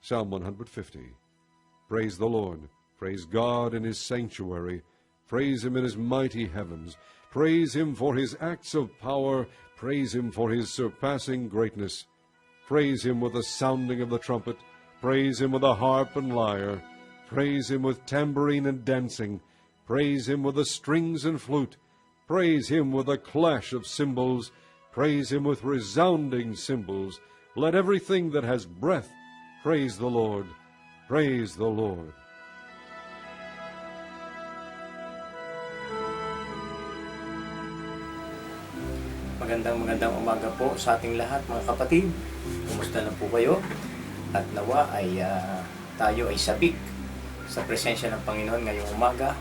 Psalm 150. Praise the Lord. Praise God in his sanctuary. Praise him in his mighty heavens. Praise him for his acts of power. Praise him for his surpassing greatness. Praise him with the sounding of the trumpet. Praise him with the harp and lyre. Praise him with tambourine and dancing. Praise him with the strings and flute. Praise him with the clash of cymbals. Praise him with resounding cymbals. Let everything that has breath praise the Lord. Praise the Lord. Magandang umaga po sa ating lahat, mga kapatid. Kumusta na po kayo? At nawa ay tayo ay sabik sa presensya ng Panginoon ngayong umaga.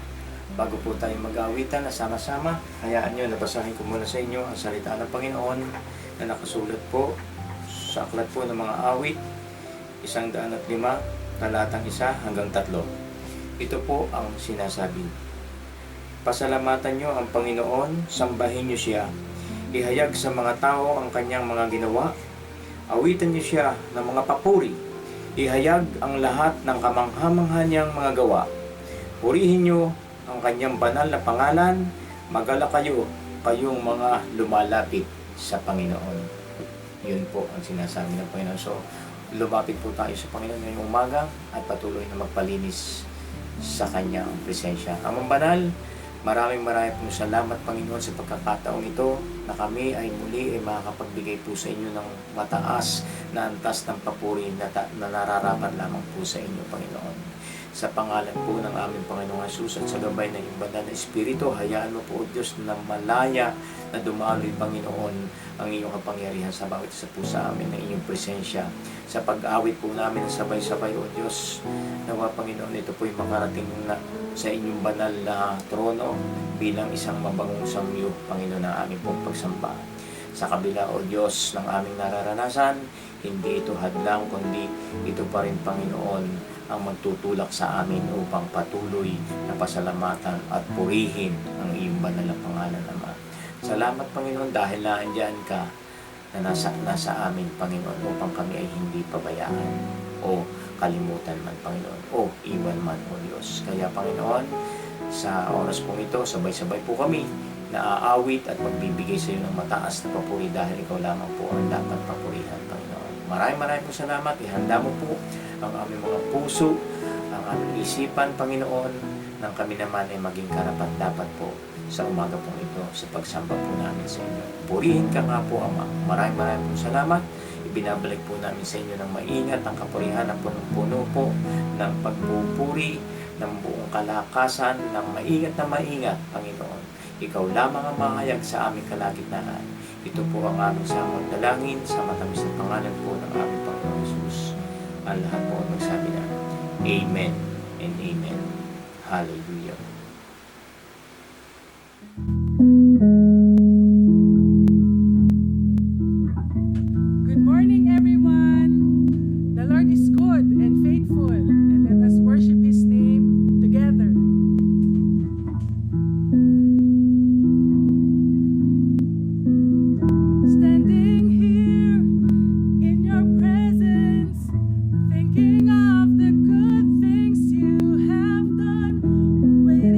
Bago po tayo mag-aawitan na sama-sama, hayaan nyo, nabasahin ko muna sa inyo ang salita ng Panginoon na nakasulat po sa aklat po ng mga awit, 105, talatang 1 hanggang 3. Ito po ang sinasabi. Pasalamatan nyo ang Panginoon, sambahin nyo siya. Ihayag sa mga tao ang kanyang mga ginawa. Awitan niyo siya ng mga papuri. Ihayag ang lahat ng kamangha-mangha niyang mga gawa. Purihin niyo ang kanyang banal na pangalan. Magalak kayo, kayong mga lumalapit sa Panginoon. Yun po ang sinasabi ng Panginoon. So, lumapit po tayo sa Panginoon ngayong umaga at patuloy na magpalinis sa kanyang presensya. Amang banal, maraming pong salamat, Panginoon, sa pagkakataong ito na kami ay muli ay makakapagbigay po sa inyo ng mataas na antas ng papuri na nararapat lamang po sa inyo, Panginoon. Sa pangalan po ng aming Panginoong Hesus at sa gabay ng iyong banal na Espiritu, hayaan mo po, O Diyos, na malaya na dumaloy, Panginoon, ang iyong kapangyarihan sa bawat isa po sa amin ng iyong presensya. Sa pag-awit po namin na sabay-sabay, O Diyos, nawa, Panginoon, ito po'y makarating na sa inyong banal na trono bilang isang mabangong samyo, Panginoon, ng aming pong pagsamba. Sa kabila, O Diyos, ng aming nararanasan, hindi ito hadlang, kundi ito pa rin, Panginoon, ang magtutulak sa amin upang patuloy na pasalamatan at purihin ang iyong banal na pangalan, Ama. Salamat, Panginoon, dahil naandyan ka na nasa amin, Panginoon, upang kami ay hindi pabayaan o kalimutan man, Panginoon, o iwan man, O Diyos. Kaya, Panginoon, sa oras pong ito, sabay-sabay po kami na aawit at magbibigay sa iyo ng mataas na papuri dahil ikaw lamang po ang dapat papurihan, Panginoon. Maraming po salamat. Ihanda mo po ang aming mga puso, ang aming isipan, Panginoon, nang kami naman ay maging karapat-dapat po sa umaga po ito sa pagsamba po namin sa inyo. Purihin ka nga po, Ama. Maraming po salamat. Ibinabalik po namin sa inyo ng maingat ang kapurihan ng punong-puno po ng pagpupuri ng buong kalakasan ng maingat na maingat, Panginoon. Ikaw lamang ang mahayag sa aming kalagitnaan. Ito po ang aming samang dalangin sa matamis na pangalan po ng aming Panginoon Jesus. Ang lahat po ang magsabi na Amen and Amen. Hallelujah. Good morning, everyone. The Lord is good and faithful, and let us worship His name together. Standing here in your presence, thinking of the good things you have done, waiting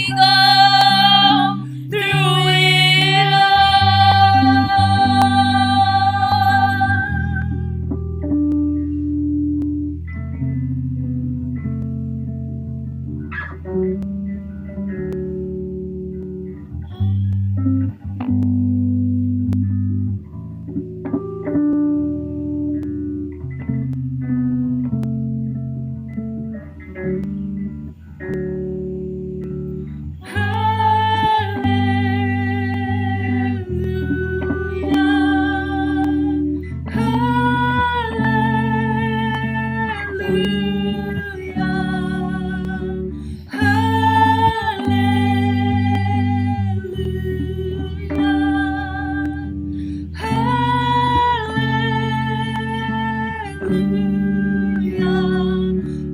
go through it all.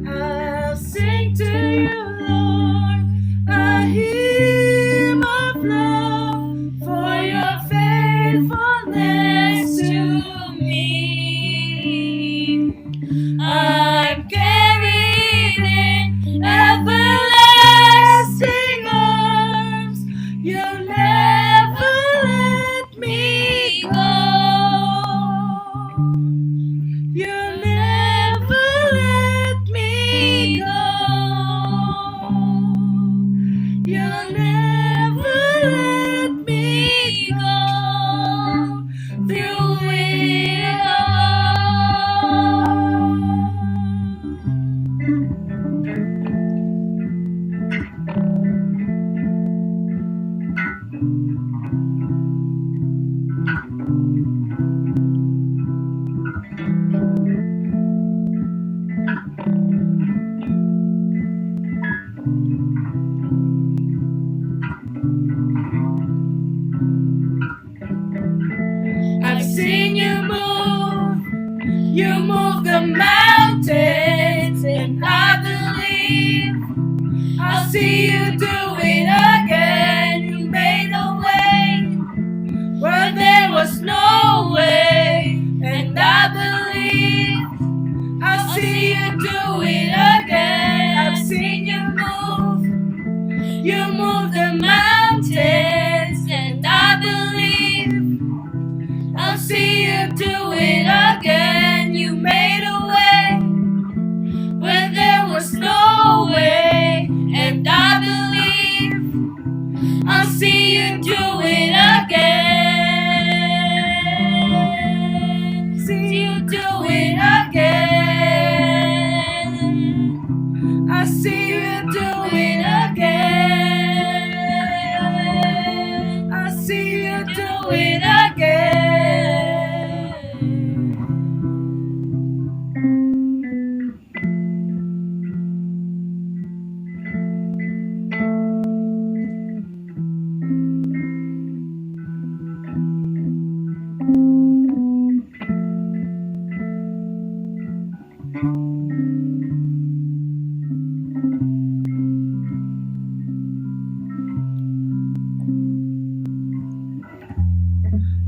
I'll sing to you, Lord, a hymn of love for your faithfulness to me. I'm carried in everlasting arms. You'll never let me go. You'll never let me go. You'll never let me go through it I've seen you move the mountains, and I believe I'll see you do it again. You made a way where there was no way, and I believe I'll see you do it again. I've seen you move the mountains, and I believe I'll see you do it again. You made a way where there was no way, and I believe I'll see you do it again. See you do it again. I see you do it again. I see you do it again.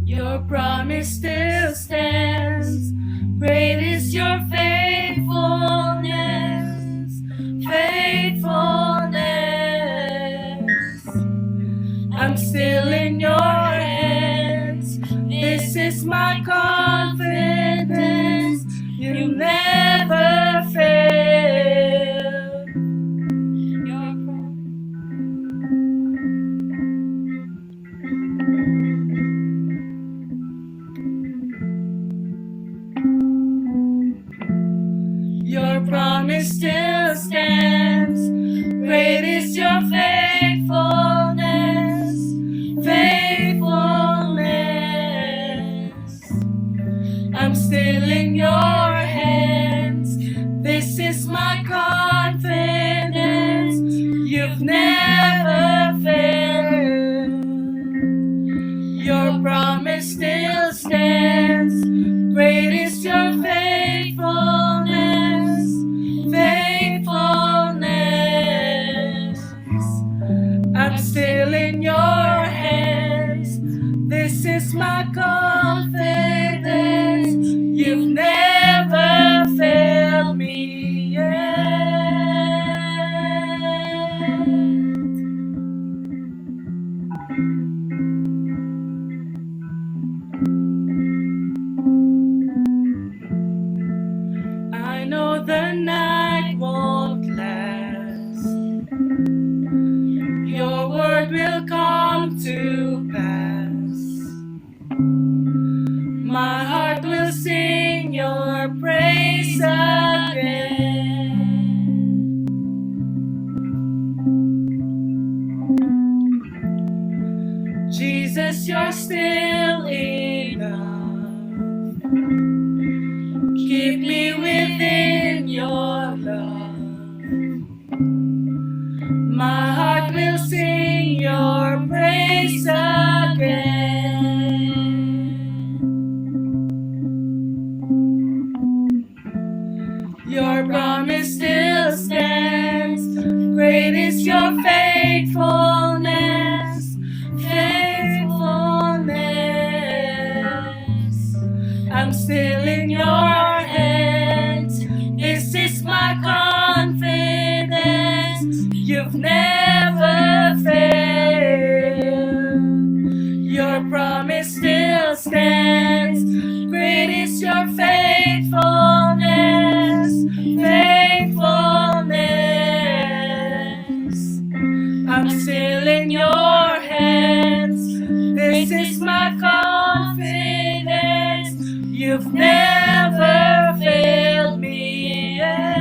Your promise still stands. Great is your faithfulness, faithfulness. I'm still in your hands. This is my confidence. You never fail. Your Your promise still stands. Great is your faithfulness, faithfulness. I'm still in your hands. This is my confidence. You've never failed. Your promise still stands. Great is your faithfulness, faithfulness. I'm still in your hands. This is my confidence. You've never failed me yet. word will come to pass. My heart will sing your praise again. Jesus, you're still enough. Keep me within your love. My heart will sing your praise again. Your promise still stands. Great is your faithfulness. Faithfulness. I'm still in your hands. This is my confidence. You've never failed. Your promise still stands. Great is your faithfulness. Faithfulness. I'm still in your hands. This is my confidence. You've never failed me yet.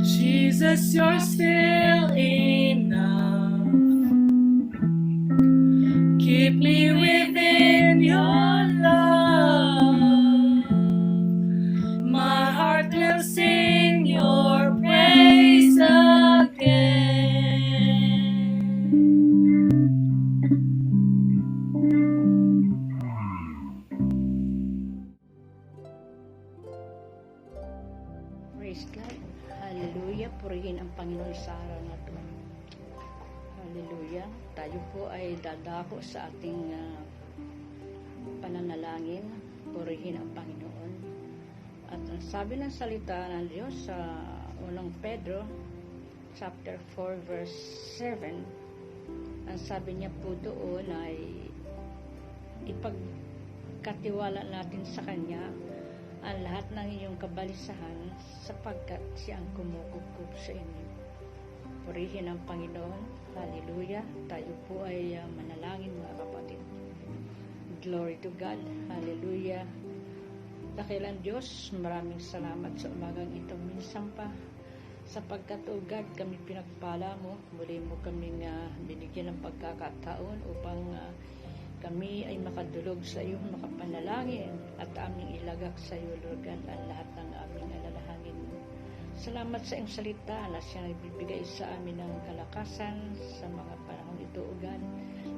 Jesus, you're still enough. Keep me within your love. My heart will sing your praise again. Praise God. Hallelujah. Purihin ang Panginoon sa araw na ito. Hallelujah. Tayo po ay dadako sa ating pananalangin. Purihin ang Panginoon. At ang sabi ng salita ng Diyos sa unang Pedro, chapter 4, verse 7, ang sabi niya po doon ay ipagkatiwala natin sa Kanya ang lahat ng iyong kabalisahan sapagkat siya ang kumukukup sa inyo. Purihin ang Panginoon. Hallelujah. Tayo po ay manalangin, mga kapatid. Glory to God. Hallelujah. Dakilang Diyos, maraming salamat sa umagang ito. Minsan pa, sapagkat o God, kami pinagpala mo. Muli mo kaming binigyan ng pagkakataon upang kami ay makadulog sa iyo, makapanalangin at aming ilagak sa iyo, Lord God, ang lahat ng aming alalahanin. Salamat sa iyong salita na siya nagbibigay sa amin ng kalakasan sa mga panahon ito, O God.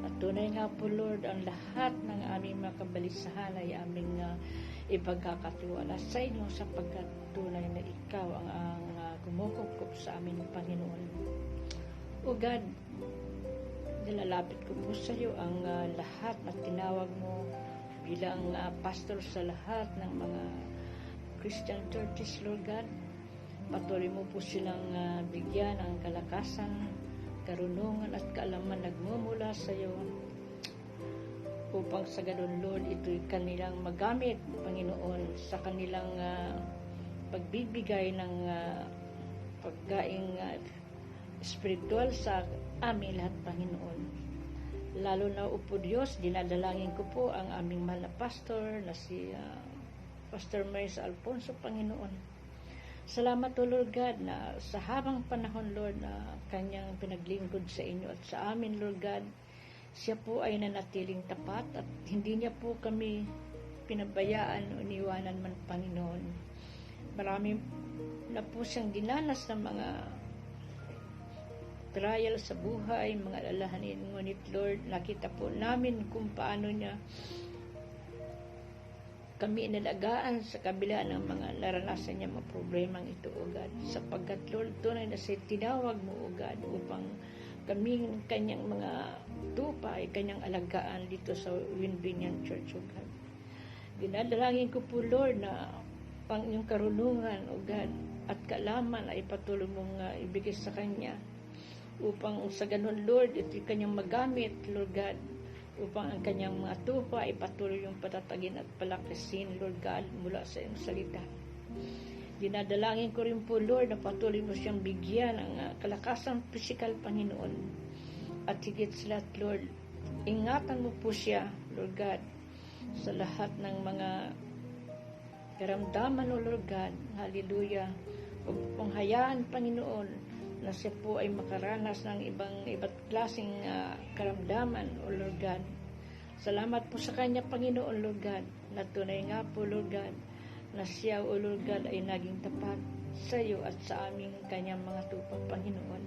At tunay nga po, Lord, ang lahat ng aming mga kabalisahan ay aming ipagkakatiwala sa inyo sapagkat tunay na ikaw ang kumukukup sa amin, Panginoon. O God, nilalapit ko po sa iyo ang lahat na tinawag mo bilang pastor sa lahat ng mga Christian churches, Lord God. Patuloy mo po silang bigyan ng kalakasan, karunungan at kaalaman nagmumula sa iyo upang sa ganun, Lord, ito'y kanilang magamit, Panginoon, sa kanilang pagbibigay ng pagkaing spiritual sa amin lahat, Panginoon. Lalo na upo Diyos, dinadalangin ko po ang aming mahal na pastor na si Pastor Maris Alfonso, Panginoon. Salamat o Lord God na sa habang panahon, Lord, na kanyang pinaglingkod sa inyo at sa amin, Lord God, siya po ay nanatiling tapat at hindi niya po kami pinabayaan o iniwanan man, Panginoon. Marami na po siyang dinanas ng mga trial sa buhay, mga alalahanin. Ngunit Lord, nakita po namin kung paano niya kami inalagaan sa kabila ng mga naranasan niya mga problemang ito, O God. Sapagkat Lord, tunay na siya tinawag mo, O God, upang kami kanyang mga tupa ay kanyang alagaan dito sa Winbinian Church, O God. Dinadalangin ko po, Lord, na pang yung karunungan, O God, at kaalaman ay patuloy mong ibigay sa kanya upang sa ganun, Lord, ito'y kanyang magamit, Lord God, upang ang kanyang mga tupa ay patuloy yung patatagin at palakasin, Lord God, mula sa iyong salita. Dinadalangin ko rin po, Lord, na patuloy mo siyang bigyan ng kalakasan pisikal, Panginoon. At higit sa lahat, Lord, ingatan mo po siya, Lord God, sa lahat ng mga karamdaman, O Lord God. Hallelujah. Huwag pong hayaan, Panginoon, na siya po ay makaranas ng iba't klaseng karamdaman, O Lord God. Salamat po sa kanya, Panginoon, Lord God, na tunay nga po, Lord God, na siya, O Lord God, ay naging tapat sa iyo at sa aming kanyang mga tupa, Panginoon.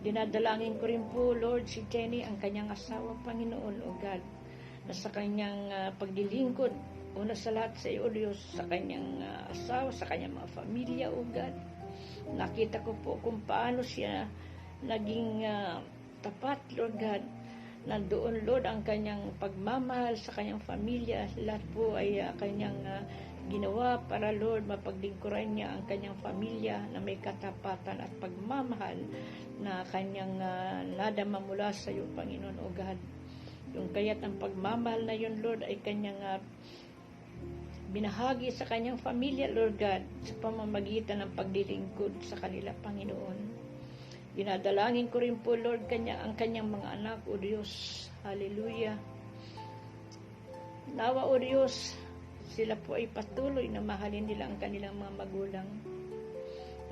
Dinadalangin ko rin po, Lord, si Jenny, ang kanyang asawa, Panginoon, O God, na sa kanyang paglilingkod, una sa lahat sa iyo, Diyos, sa kanyang asawa, sa kanyang mga pamilya, O God. Nakita ko po kung paano siya naging tapat, Lord God. Nandoon, Lord, ang kanyang pagmamahal sa kanyang pamilya. Lahat po ay kanyang ginawa para, Lord, mapaglingkuran niya ang kanyang pamilya na may katapatan at pagmamahal na kanyang nadama mula sa iyo, Panginoon, O God. Yung kaya't ang pagmamahal na yun, Lord, ay kanyang binahagi sa kanyang pamilya, Lord God, sa pamamagitan ng paglilingkod sa kanila, Panginoon. Dinadalangin ko rin po, Lord, ang kanyang mga anak, O Diyos. Hallelujah. Nawa, O Diyos, sila po ay patuloy na mahalin nila ang kanilang mga magulang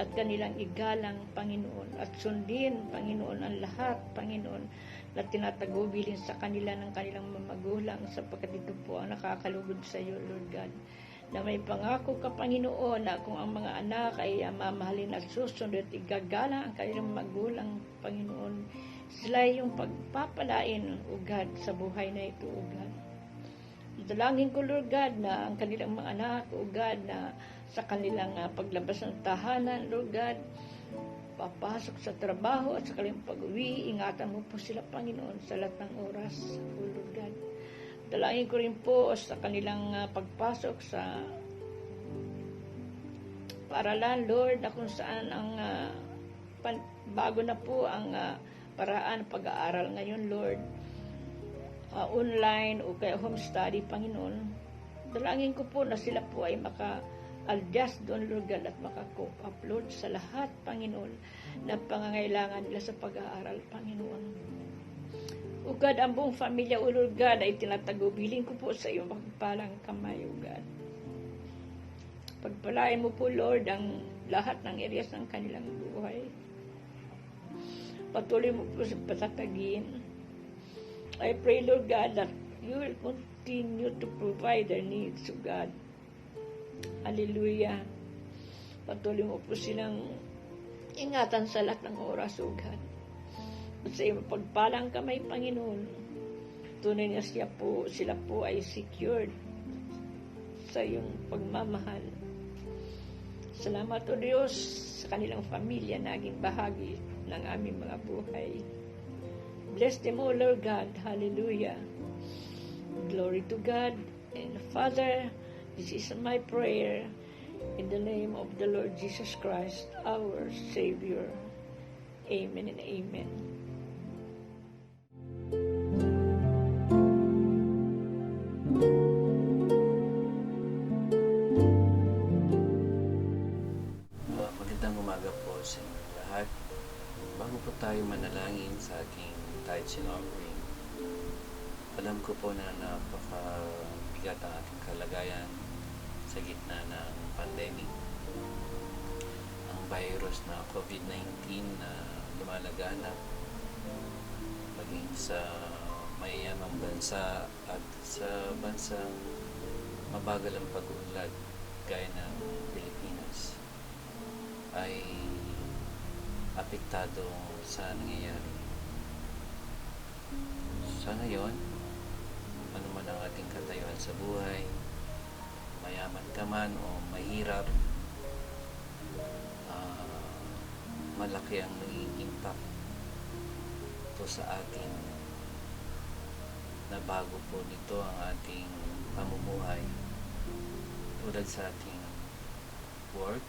at kanilang igalang, Panginoon, at sundin, Panginoon, ang lahat, Panginoon, na tinatagubilin sa kanila ng kanilang mga magulang, sapagkat ito po ang nakakalugod sa iyo, Lord God. Na may pangako ka, Panginoon, na kung ang mga anak ay mamahalin at susunod at igagalang ang kanilang magulang, Panginoon, sila yung pagpapalain, O God, sa buhay na ito, O God. Dalangin ko, Lord God, na ang kanilang mga anak, O God, na sa kanilang paglabas ng tahanan, Lord God, papasok sa trabaho at sa kanilang pag-uwi, ingatan mo po sila, Panginoon, sa lahat ng oras, O Lord God. Dalangin ko rin po sa kanilang pagpasok sa paaralan, Lord, na kung saan ang bago na po ang paraan pag-aaral ngayon, Lord. Online o kaya home study, Panginoon. Dalangin ko po na sila po ay maka-adjust doon, Lord God, at maka-cope up, Lord, sa lahat, Panginoon, na pangangailangan nila sa pag-aaral, Panginoon. O God, ang buong pamilya, O Lord God, ay tinatagubilin ko po sa iyong magpalang kamay, O God. Pagpalain mo po, Lord, ang lahat ng areas ng kanilang buhay. Patuloy mo po sa patatagin. I pray, Lord God, that you will continue to provide their needs, O God. Hallelujah. Patuloy mo po silang ingatan sa lahat ng oras, O God. At sa iyong pagpalang kamay, Panginoon, tunay na sila po ay secured sa iyong pagmamahal. Salamat, O Diyos, sa kanilang pamilya na naging bahagi ng aming mga buhay. Bless them, O Lord God. Hallelujah. Glory to God. And Father, this is my prayer in the name of the Lord Jesus Christ, our Savior. Amen and amen. Magandang umaga po sa inyong lahat. Bago po tayo manalangin sa ating tithes and offering, alam ko po na napakabigat ang ating kalagayan sa gitna ng pandemic. Ang virus na COVID-19 na lumalaganap maging sa mayayamang bansa at sa bansang mabagal ang pag-unlad gaya ng Pilipinas ay apektado sa nangyayari. Sa ngayon, ano man ang ating katayuan sa buhay, mayaman ka man o mahirap, malaki ang naging impact ito sa atin. Nabago po nito ang ating pamumuhay tulad sa ating work.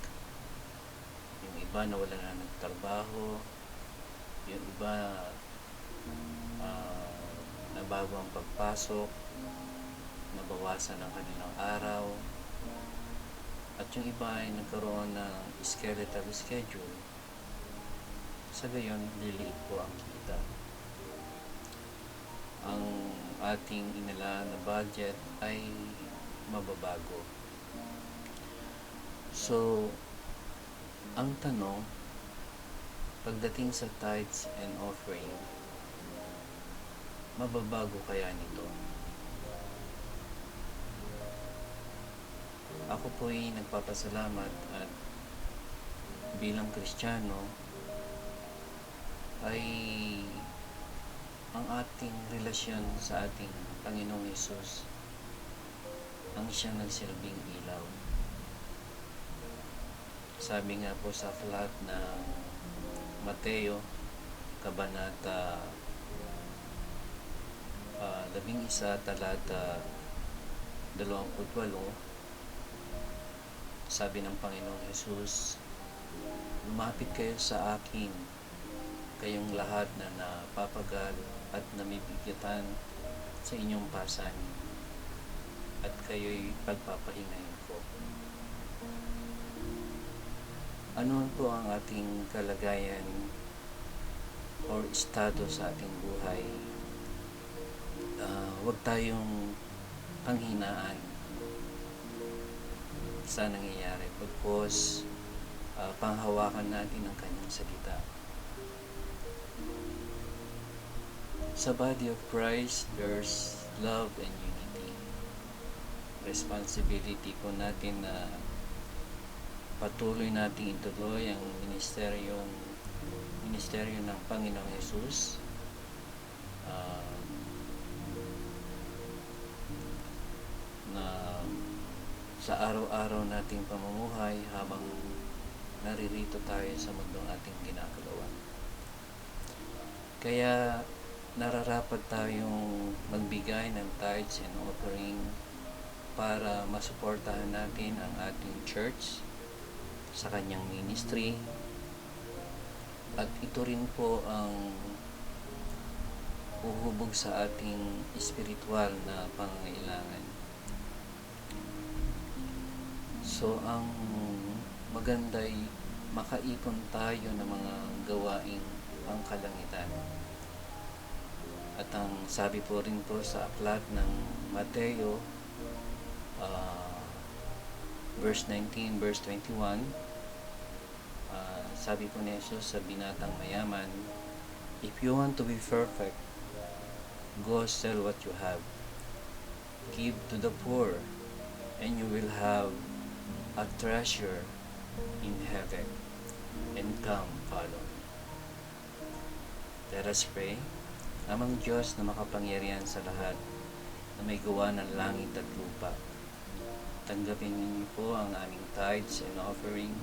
Yung iba na wala na nagtrabaho, yung iba na bago ang pagpasok, nabawasan ang kanilang araw, at yung iba ay nagkaroon ng skeletal schedule. Sa gayon, liliit po ang kita. Ang ating inala na budget ay mababago. So, ang tanong, pagdating sa tithes and offering, mababago kaya nito? Ako po'y nagpapasalamat at bilang Kristiyano ay ang ating relasyon sa ating Panginoong Hesus ang siyang nagsilbing ilaw. Sabi nga po sa aklat ng Mateo, Kabanata 11, talata 28, sabi ng Panginoong Hesus, lumapit kayo sa akin, kayong lahat na napapagal at namibigatan sa inyong pasanin, at kayo'y pagpapahingayin ko. Ano po ang ating kalagayan or estado sa ating buhay? Huwag tayong panghinaan sa nangyayari, pagkos panghawakan natin ang kanyang salita. Sa body of Christ, there's love and unity. Responsibility po natin na patuloy nating ituloy ang ministeryo ng Panginoong Hesus. Na sa araw-araw nating pamumuhay habang naririto tayo sa mundong ating ginagalawan. Kaya nararapat tayong magbigay ng tithes and offering para masuportahan natin ang ating church sa kanyang ministry, at ito rin po ang uhubog sa ating espiritual na pangangailangan. So, ang maganda ay makaipon tayo ng mga gawaing pangkalangitan. At ang sabi po rin po sa aklat ng Mateo, verse 19, verse 21, sabi po ni Jesus sa binatang mayaman, if you want to be perfect, go sell what you have, give to the poor, and you will have a treasure in heaven, and come follow me. Let us pray. Amang Diyos na makapangyarihan sa lahat, na may gawa ng langit at lupa, tanggapin niyo po ang aming tithes and offering.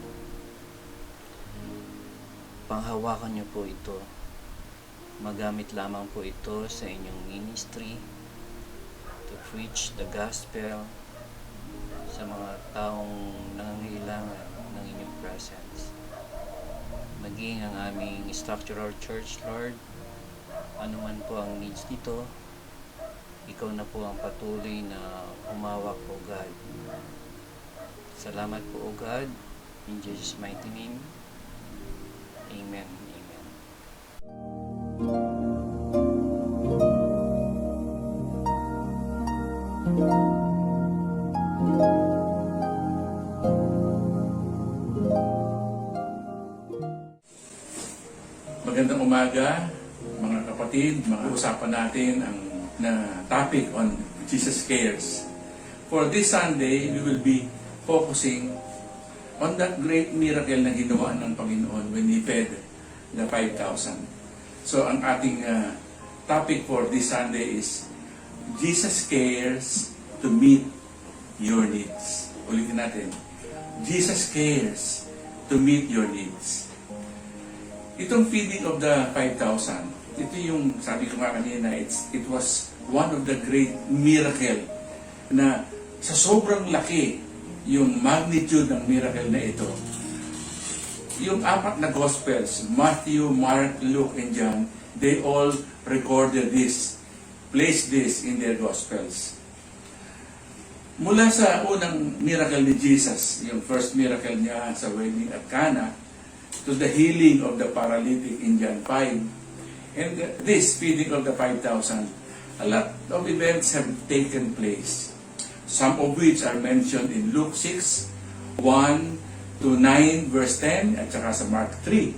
Panghawakan niyo po ito. Magamit lamang po ito sa inyong ministry to preach the gospel sa mga taong nangangailangan ng inyong presence. Maging ang aming structural church, Lord, anuman po ang needs nito, ikaw na po ang patuloy na humawak, O God. Salamat po, O God. In Jesus' mighty name. Amen. Amen. Magandang umaga, mga kapatid. Mag-uusapan natin ang topic on Jesus Cares. For this Sunday, we will be focusing on that great miracle na ginawa ng Panginoon when He fed the 5,000. So, ang ating topic for this Sunday is Jesus cares to meet your needs. Ulitin natin. Jesus cares to meet your needs. Itong feeding of the 5,000, ito yung, sabi ko nga kanina, it was one of the great miracle na sa sobrang laki yung magnitude ng miracle na ito. Yung apat na Gospels, Matthew, Mark, Luke, and John, they all recorded this place this in their Gospels. Mula sa unang miracle ni Jesus, yung first miracle niya sa wedding at Cana, to the healing of the paralytic in John 5, and this feeding of the 5,000, a lot of events have taken place, some of which are mentioned in Luke 6, 1 to 9 verse 10, at saka sa Mark 3.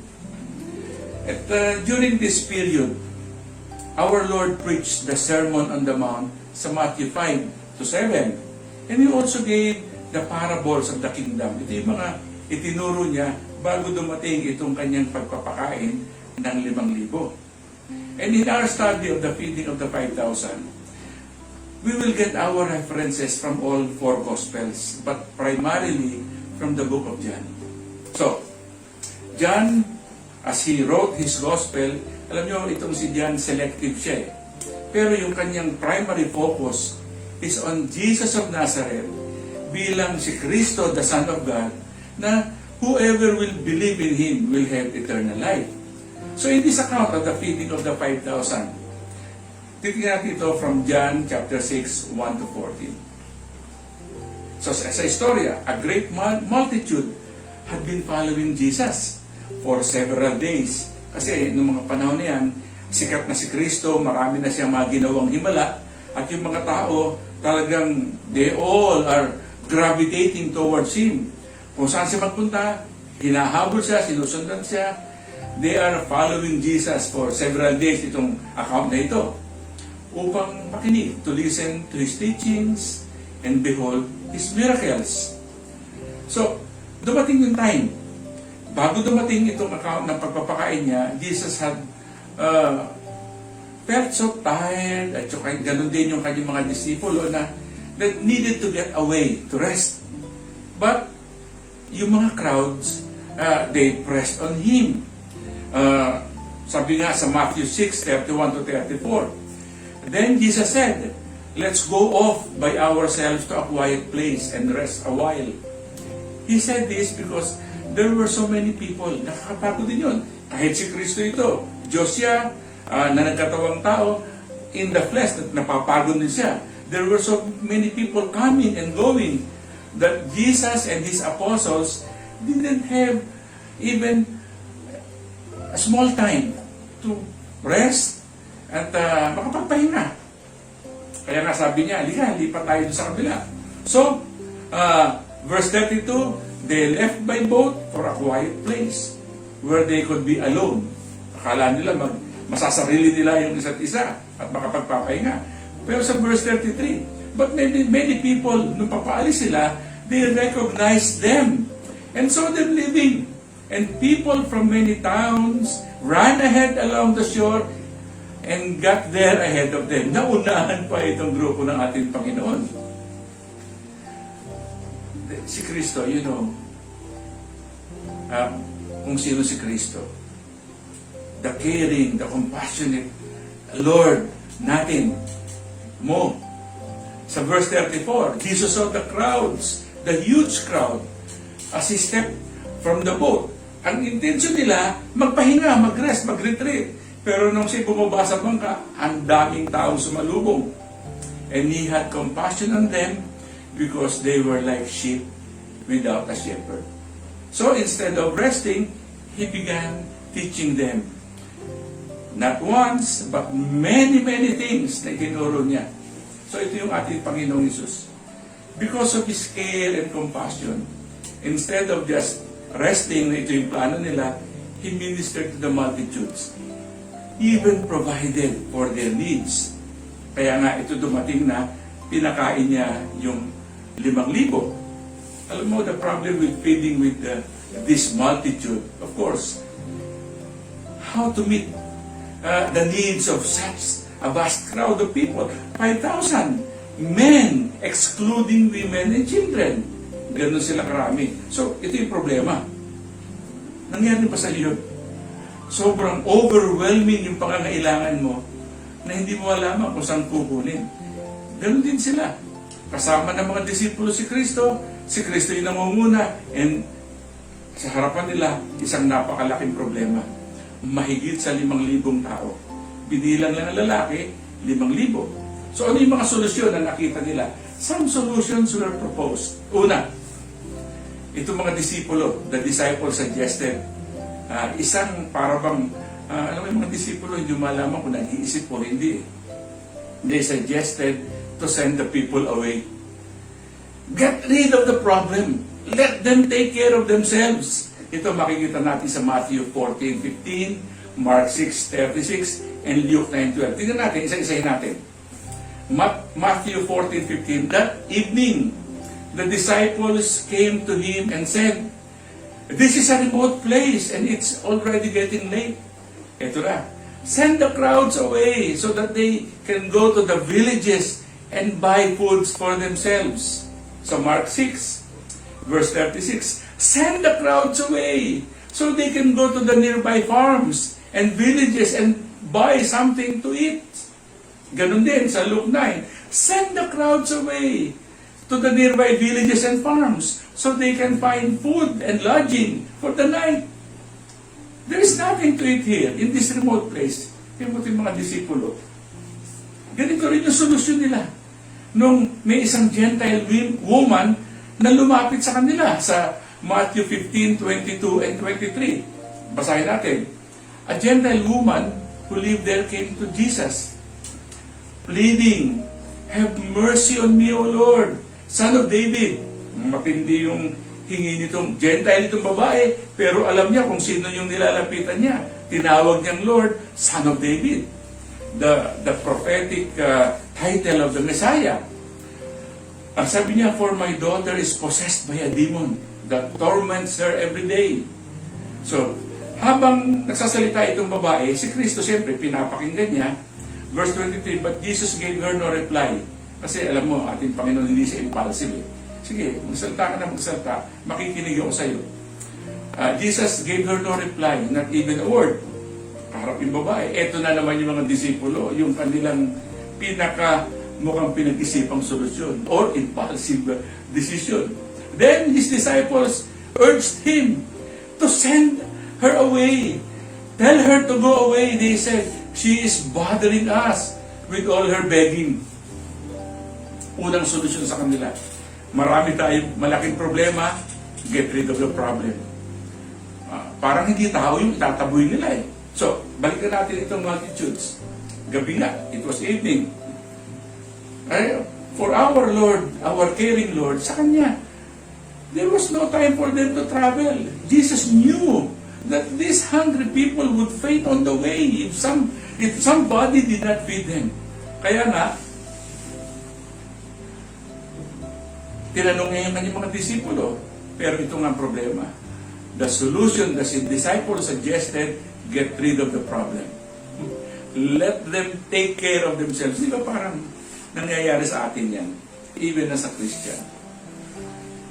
At during this period, our Lord preached the Sermon on the Mount sa Matthew 5 to 7. And He also gave the parables of the kingdom. Ito yung mga itinuro niya bago dumating itong kanyang pagpapakain ng 5,000. And in our study of the feeding of the 5,000, we will get our references from all 4 Gospels, but primarily from the book of John. So, John, as he wrote his Gospel, alam nyo, itong si John, selective siya eh. Pero yung kanyang primary focus is on Jesus of Nazareth bilang si Kristo, the Son of God, na whoever will believe in Him will have eternal life. So in this account of the feeding of the 5,000, titignan natin ito from John chapter 6, 1 to 14. So sa istorya, a great multitude had been following Jesus for several days. Kasi noong mga panahon na yan, sikat na si Kristo, marami na siyang mga ginawang himala, at yung mga tao, talagang they all are gravitating towards Him. Kung saan siya magpunta, hinahabol siya, sinusundan siya. They are following Jesus for several days, itong account na ito, upang makinig, to listen to His teachings, and behold His miracles. So, dumating yung time. Bago dumating itong account ng pagpapakain niya, Jesus had felt so tired, at so, ganun din yung kanyang mga disipulo na that needed to get away, to rest. But, yung mga crowds, they pressed on Him. Sabi nga sa Matthew 6, 31 to 34, then Jesus said, let's go off by ourselves to a quiet place and rest a while. He said this because there were so many people. Nakakapagod din yun. Kahit si Kristo ito, Diyos siya, na nagkatawang tao, in the flesh, napapagod din siya. There were so many people coming and going that Jesus and His apostles didn't have even a small time to rest at makapagpahinga. Kaya nga sabi niya, lipat tayo sa kabila. So, verse 32, they left by boat for a quiet place where they could be alone. Akala nila masasarili nila yung isa't isa at makapagpapahinga. Pero sa verse 33, but many people, nung papaalis sila, they recognized them. And so they're leaving. And people from many towns ran ahead along the shore and got there ahead of them. Naunahan pa itong grupo ng ating Panginoon. Si Kristo, you know, kung sino si Kristo. The caring, the compassionate Lord natin, mo. Sa verse 34, Jesus saw the crowds, the huge crowd, as He stepped from the boat. Ang intention nila, magpahinga, mag-rest, mag-retreat. Pero nung siya bumaba sa bangka, ang daming taong sumalubong. And He had compassion on them because they were like sheep without a shepherd. So instead of resting, He began teaching them. Not once, but many things na itinuro niya. So ito yung ating Panginoong Hesus. Because of His care and compassion, instead of just resting, na ito yung plano nila, He ministered to the multitudes. He even provided for their needs. Kaya nga ito dumating na pinakain niya yung 5,000. Alam mo, the problem with feeding with this multitude, of course, how to meet the needs of such a vast crowd of people. 5,000 men, excluding women and children. Ganun sila karami. So, ito yung problema. Nangyari ba sa iyo? Sobrang overwhelming yung pangangailangan mo na hindi mo alaman kung saan kukunin. Ganun din sila. Kasama ng mga disipulo si Kristo yung nangunguna, and sa harapan nila, isang napakalaking problema. Mahigit sa 5,000 tao. Binilang lang ang lalaki, 5,000. So ano yung mga solusyon na nakita nila? Some solutions were proposed. Una, itong mga disipulo, the disciples suggested, isang parabang, alam mo yung mga disipulo, hindi malaman kung nag-iisip o hindi. They suggested to send the people away. Get rid of the problem. Let them take care of themselves. Ito makikita natin sa Matthew 14:15, Mark 6:36, and Luke 9:12. Tingnan natin, isa-isahin natin. Matthew 14:15, that evening, the disciples came to him and said, "This is a remote place and it's already getting late." Ito na. Send the crowds away so that they can go to the villages and buy foods for themselves. So Mark 6, verse 36, send the crowds away so they can go to the nearby farms and villages and buy something to eat. Ganun din sa Luke 9. Send the crowds away to the nearby villages and farms so they can find food and lodging for the night. There is nothing to eat here in this remote place. Yung mga disipulo. Ganito rin yung solusyon nila. Nung may isang Gentile woman na lumapit sa kanila sa Matthew 15:22 and 23. Basahin natin. A Gentile woman who lived there came to Jesus, pleading, "Have mercy on me, O Lord, Son of David." Matindi yung hingi nitong Gentile, itong babae, pero alam niya kung sino yung nilalapitan niya. Tinawag niyang Lord, Son of David. The prophetic title of the Messiah. Ang sabi niya, "For my daughter is possessed by a demon that torments her every day." So, habang nagsasalita itong babae, si Kristo siyempre pinapakinggan niya. Verse 23, but Jesus gave her no reply. Kasi alam mo, ating Panginoon hindi siya impulsive. Sige, magsalita ka na magsalita, makikinig ako sa iyo. Jesus gave her no reply, not even a word. Harap yung babae. Eto na naman yung mga disipulo, yung kanilang mukhang pinag-isipang solusyon or impulsive decision. Then his disciples urged him to send her away. Tell her to go away, they said. She is bothering us with all her begging. Unang solusyon sa kanila. Marami tayong malaking problema, get rid of the problem. Parang hindi tao yung itataboy nila eh. So, balikan natin itong multitudes. Gabi nga, it was evening. For our Lord, our caring Lord, sa Kanya, there was no time for them to travel. Jesus knew that these hungry people would faint on the way if somebody did not feed them. Kaya nga, tinanong niya yung kanyang mga disipulo. Pero ito nga ang problema. The solution that the disciples suggested, get rid of the problem. Let them take care of themselves. Di ba parang nangyayari sa atin yan? Even as a Christian.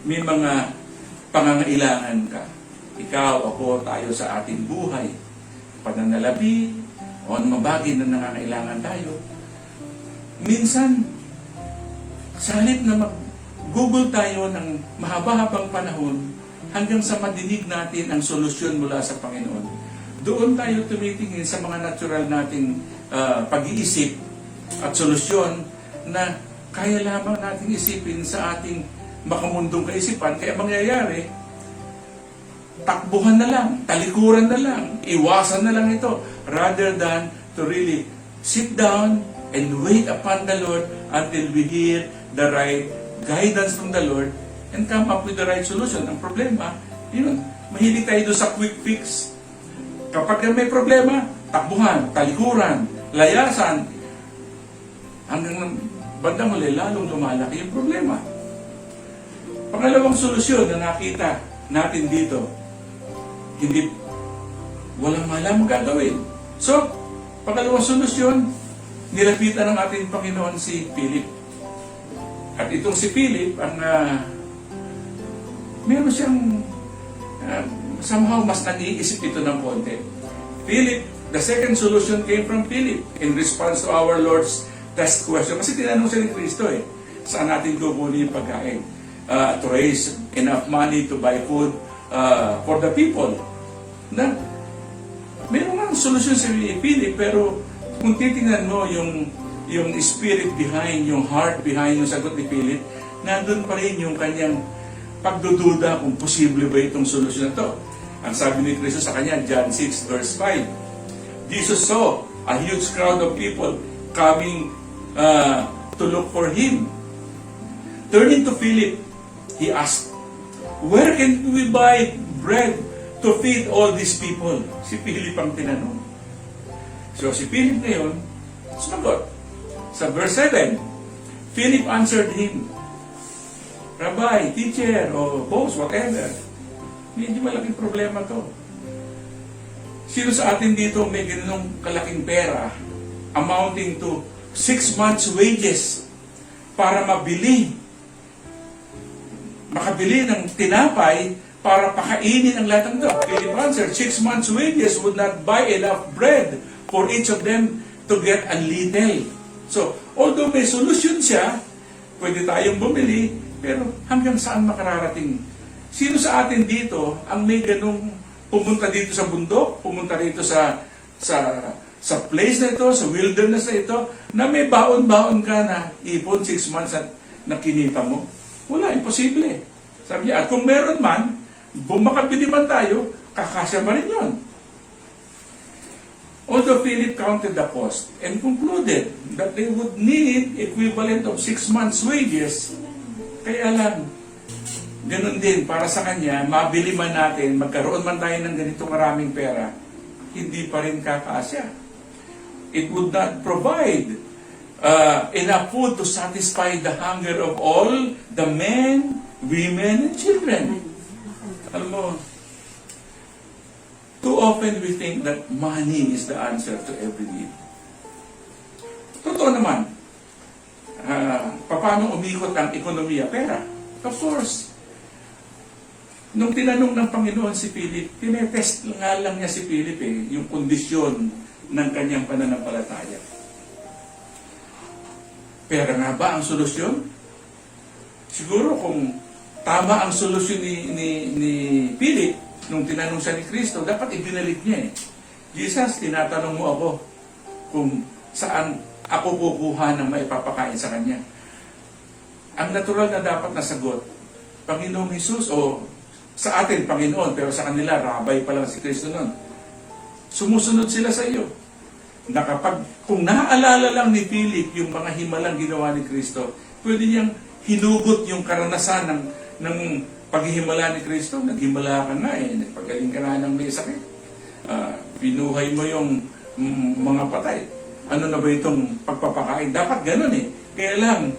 May mga pangangailangan ka. Ikaw, ako, tayo sa ating buhay. Pananalapi, o mga bagay na nangangailangan tayo. Minsan, sa halip na Google tayo ng mahaba-habang panahon hanggang sa madinig natin ang solusyon mula sa Panginoon. Doon tayo tumitingin sa mga natural nating pag-iisip at solusyon na kaya lamang nating isipin sa ating makamundong kaisipan. Kaya mangyayari, takbuhan na lang, talikuran na lang, iwasan na lang ito, rather than to really sit down and wait upon the Lord until we hear the right guidance from the Lord and come up with the right solution. Ang problema, yun, mahilig tayo doon sa quick fix. Kapag may problema, takbuhan, talikuran, layasan, hanggang bandang huli, lalong lumalaki yung problema. Pangalawang solusyon na nakita natin dito, walang malamang gagawin. So, pangalawang solusyon, nilapitan ng ating Panginoon si Philip. At itong si Philip, meron siyang somehow mas nag-iisip ito ng konti. Philip, the second solution came from Philip in response to our Lord's test question. Kasi tinanong siya ni Kristo saan natin kukunin yung pagkain? To raise enough money to buy food for the people. Meron nga solusyon si Philip, pero kung titingnan mo yung yung spirit behind, yung heart behind yung sagot ni Philip, nandun pa rin yung kanyang pagdududa kung posible ba itong solusyon na to. Ang sabi ni Kristo sa kanya, John 6 verse 5, Jesus saw a huge crowd of people coming to look for Him. Turning to Philip, he asked, "Where can we buy bread to feed all these people?" Si Philip ang tinanong. So si Philip ngayon, sumagot. Sa verse 7, Philip answered him, "Rabbi, teacher, o boss, whatever, medyo malaking problema to. Sino sa atin dito may ganung kalaking pera amounting to 6 months' wages para makabili ng tinapay para pakainin ang lahat ng ito?" Philip answered, 6 months' wages would not buy enough bread for each of them to get a little. So, although may solusyon siya, pwede tayong bumili, pero hanggang saan makararating? Sino sa atin dito ang may ganung pumunta dito sa bundok, pumunta dito sa place na ito, sa wilderness na ito, na may baon-baon ka na ipon 6 months at nakinita mo? Wala, imposible. Sabi niya, at kung meron man, bumakabili man tayo, kakasya pa rin yun. Although Philip counted the cost and concluded that they would need equivalent of 6 months' wages, kaya lang, ganun din, para sa kanya, mabili man natin, magkaroon man tayo ng ganito maraming pera, hindi pa rin kakasya. It would not provide enough food to satisfy the hunger of all the men, women, and children. Alam mo, too often we think that money is the answer to every need. Totoo naman, paano umikot ang ekonomiya? Pera. Of course. Nung tinanong ng Panginoon si Philip, tinetest nga lang niya si Philip yung kondisyon ng kanyang pananampalataya. Pera nga ba ang solusyon? Siguro kung tama ang solusyon ni Philip, nung tinanong siya ni Kristo, dapat ibinalik niya Jesus, tinatanong mo ako kung saan ako kukuha ng maipapakain sa Kanya. Ang natural na dapat na sagot, Panginoong Jesus, o sa atin, Panginoon, pero sa kanila, Rabbi pa lang si Kristo nun. Sumusunod sila sa iyo. Kung naaalala lang ni Philip yung mga himalang ginawa ni Kristo, pwede niyang hinugot yung karanasan ng paghihimala ni Kristo. Naghimala ka na nagpagaling ka na ng may sakit. Pinuhay mo yung mga patay. Ano na ba itong pagpapakain? Dapat ganun Kaya lang,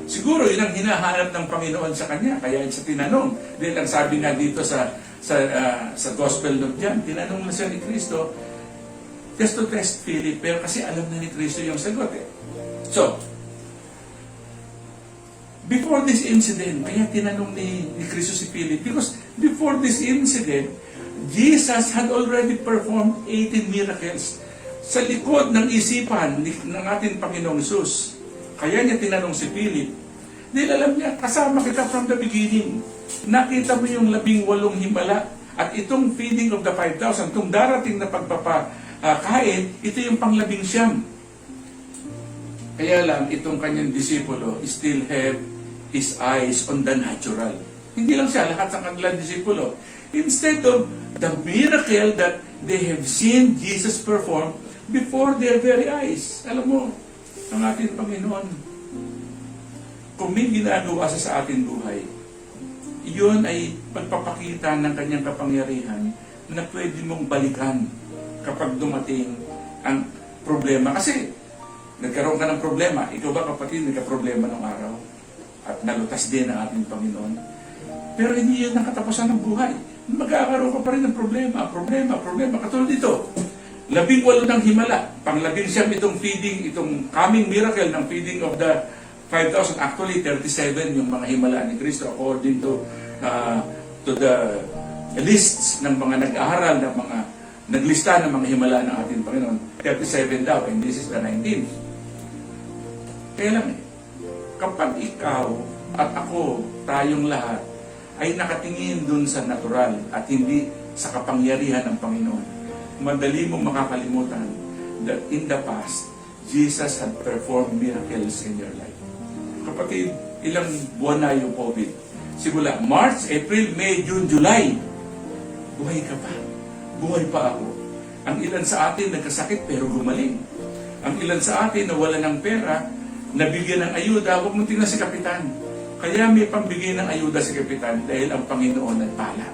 siguro yun ang hinahanap ng Panginoon sa kanya. Kaya sa tinanong. Dahil ang sabi nga dito sa Gospel of John, tinanong na siya ni Kristo, just to test Philip. Pero kasi alam na ni Kristo yung sagot So, before this incident, kaya tinanong ni Kristo si Philip, because before this incident, Jesus had already performed 18 miracles sa likod ng isipan ng ating Panginoong Jesus. Kaya niya tinanong si Philip, dahil alam niya, kasama kita from the beginning. Nakita mo yung 18 himala, at itong feeding of the 5,000, itong darating na pagpapakain, ito yung pang-19. Kaya lang, itong kanyang disipulo still have his eyes on the natural. Hindi lang siya, lahat ng kanilang disipulo. Instead of the miracle that they have seen Jesus perform before their very eyes. Alam mo, ang ating Panginoon, kung may ginagawa sa ating buhay, iyon ay pagpapakita ng kanyang kapangyarihan na pwede mong balikan kapag dumating ang problema. Kasi, nagkaroon ka ng problema. Ikaw ba, kapatid, nagka-problema ng araw? At nalutas din ang ating Panginoon. Pero hindi yun ang katapusan ng buhay. Magkakaroon ka pa rin ng problema. Katulad dito, 18 ng himala. Pang-19 itong feeding, itong coming miracle ng feeding of the 5,000. Actually, 37 yung mga himala ni Kristo according to the lists ng mga nag-aaral, ng mga naglista ng mga himala ng ating Panginoon. 37 daw, and this is the 19th. Kaya lang kapag ikaw at ako, tayong lahat, ay nakatingin dun sa natural at hindi sa kapangyarihan ng Panginoon, madali mong makakalimutan that in the past, Jesus had performed miracles in your life. Kapatid, ilang buwan na yung COVID? Simula March, April, May, June, July. Buhay ka pa. Buhay pa ako. Ang ilan sa atin nagkasakit pero gumaling. Ang ilan sa atin nawala ng pera, nabigyan ng ayuda, huwag mong tingnan si Kapitan. Kaya may pambigay ng ayuda si Kapitan dahil ang Panginoon nagpala.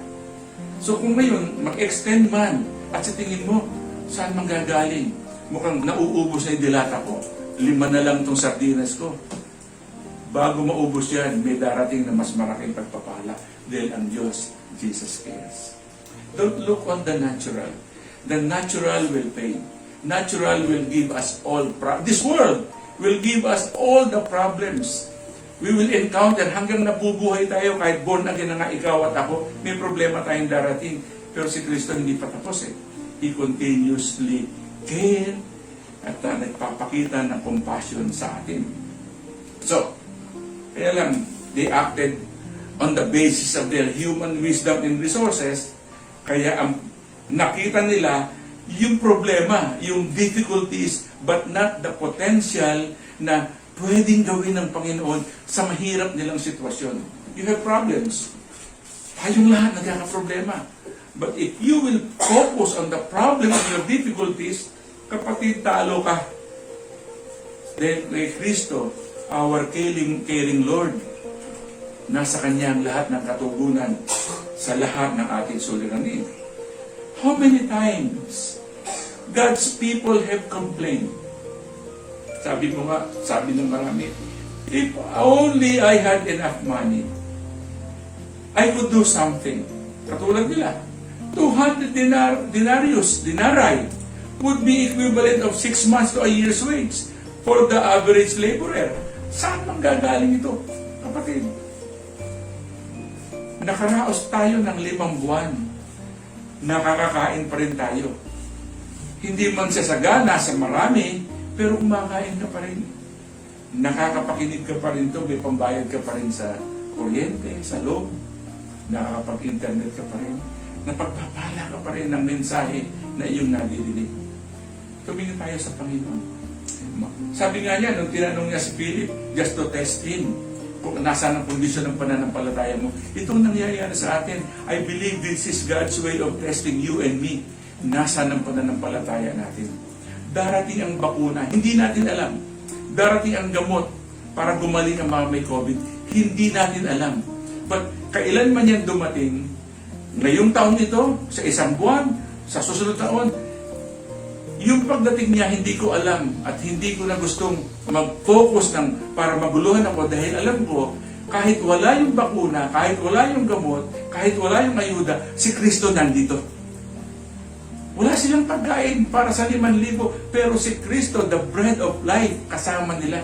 So kung ngayon, mag-extend man, at sa tingin mo, saan manggagaling? Mukhang nauubos na yung dilata ko. 5 na lang itong sardinas ko. Bago maubos yan, may darating na mas malaking pagpapala dahil ang Diyos, Jesus cares. Don't look on the natural. The natural will fade. Natural will give us all this world will give us all the problems. We will encounter hanggang nabubuhay tayo kahit born again na nga ikaw at ako, may problema tayong darating. Pero si Kristo hindi pa tapos eh. He continuously care at nagpapakita ng compassion sa atin. So, kaya lang, they acted on the basis of their human wisdom and resources. Kaya ang nakita nila yung problema, yung difficulties, but not the potential na pwedeng gawin ng Panginoon sa mahirap nilang sitwasyon. You have problems. Tayong lahat nagkakaproblema. But if you will focus on the problem of your difficulties, kapatid, talo ka. Then kay Kristo, our caring Lord, nasa Kanya ang lahat ng katugunan sa lahat ng ating suliranin. How many times God's people have complained? Sabi mo nga, sabi ng marami, if only I had enough money, I could do something. Katulad nila, 200 denarii would be equivalent of 6 months to a year's wage for the average laborer. Saan manggagaling ito? Kapatid, nakaraos tayo ng 5 buwan. Nakakakain pa rin tayo. Hindi man sa sagana, sa marami, pero kumakain ka pa rin. Nakakapakinig ka pa rin to, may pambayad ka pa rin sa kuryente, sa loob. Nakakapag-internet ka pa rin. Napagpapala ka pa rin ng mensahe na iyong nadidinig. Tumingin tayo sa Panginoon. Sabi nga niya, nung tinanong niya si Philip, just to test him, kung nasaan ang kondisyon ng pananampalataya mo, itong nangyayari sa atin, I believe this is God's way of testing you and me. Nasaan ang pananampalataya natin? Darating ang bakuna, hindi natin alam. Darating ang gamot para gumaling ang mga may COVID, hindi natin alam. But kailan man yan dumating, ngayong taon ito, sa 1 buwan, sa susunod taon, yung pagdating niya, hindi ko alam at hindi ko na gustong mag-focus para maguluhan ako dahil alam ko, kahit wala yung bakuna, kahit wala yung gamot, kahit wala yung ayuda, si Kristo nandito. Wala silang pagkain para sa 5,000, pero si Kristo, the bread of life, kasama nila.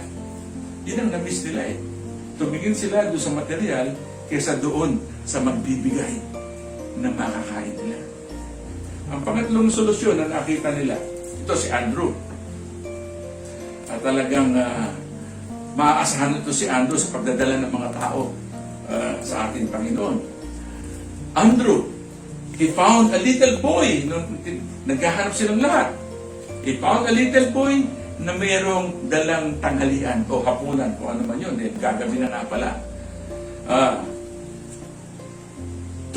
Yun ang na-miss nila eh. Tumingin sila doon sa material kaysa doon sa magbibigay na makakain nila. Ang pangatlong solusyon na nakita nila, ito si Andrew. At talagang maaasahan ito si Andrew sa pagdadala ng mga tao sa ating Panginoon. Andrew, he found a little boy. Naghahanap silang lahat. He found a little boy na mayroong dalang tanghalian o hapunan o ano man yun. Gagabi na nga pala.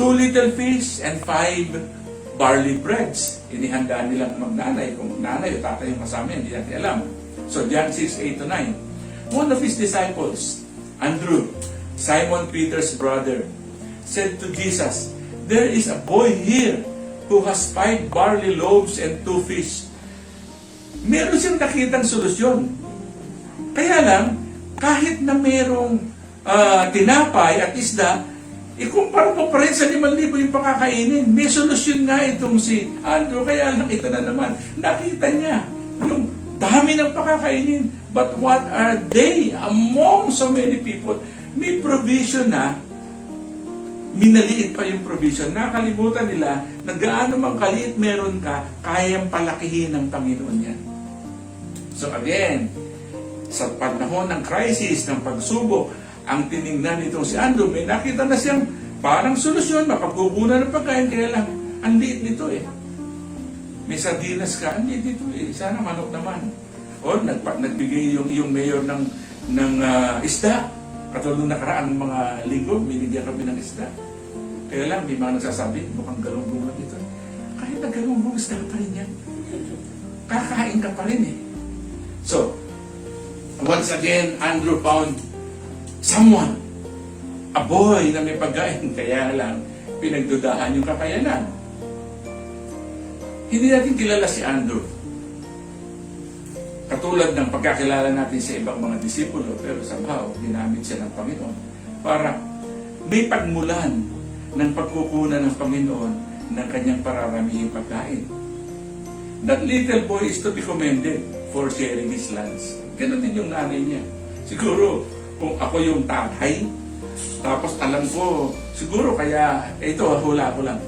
2 little fish and 5 barley breads. Inihanda nilang magnanay. Kung nanay o tatay yung kasama yan, hindi natin alam. So, John 6:8-9. One of his disciples, Andrew, Simon Peter's brother, said to Jesus, "There is a boy here who has 5 barley loaves and 2 fish." Meron siyang nakitang solusyon. Kaya lang, kahit na merong tinapay at isda, ikumpara mo pa rin sa 5,000 yung pakakainin. May solusyon nga itong si Andrew. Kaya lang ito na naman. Nakita niya yung dami ng pakakainin. But what are they among so many people? May provision na. Minaliit pa yung provision. Nakalimutan nila na gaano mang kaliit meron ka, kayang palakihin ng Panginoon yan. So again, sa panahon ng crisis, ng pagsubok, ang tinignan nitong si Andrew, may nakita na siyang parang solusyon, mapagkukunan ng pagkain, kaya lang, ang liit nito eh. May sardinas ka, ang liit nito eh. Sana manok naman. O nagbigay yung mayor ng isda. Katulad nung nakaraang mga linggo, binigyan kami ng isda. Kaya lang, may mga nagsasabi, mukhang galungbong lang ito. Kahit na galungbong, isda pa rin yan. Kakain ka pa rin eh. So, once again, Andrew found someone, a boy na may pagkain, kaya lang pinagdudahan yung kakayanan. Hindi natin kilala si Andrew. Katulad ng pagkakilala natin sa ibang mga disipulo, pero somehow, ginamit siya ng Panginoon para may pagmulan ng pagkukunan ng Panginoon ng kanyang pararamihing pagkain. That little boy is to be commended for sharing his lunch. Ganon din yung nanay niya. Siguro, kung ako yung tatay, tapos alam ko, siguro kaya, ito, hula ko lang.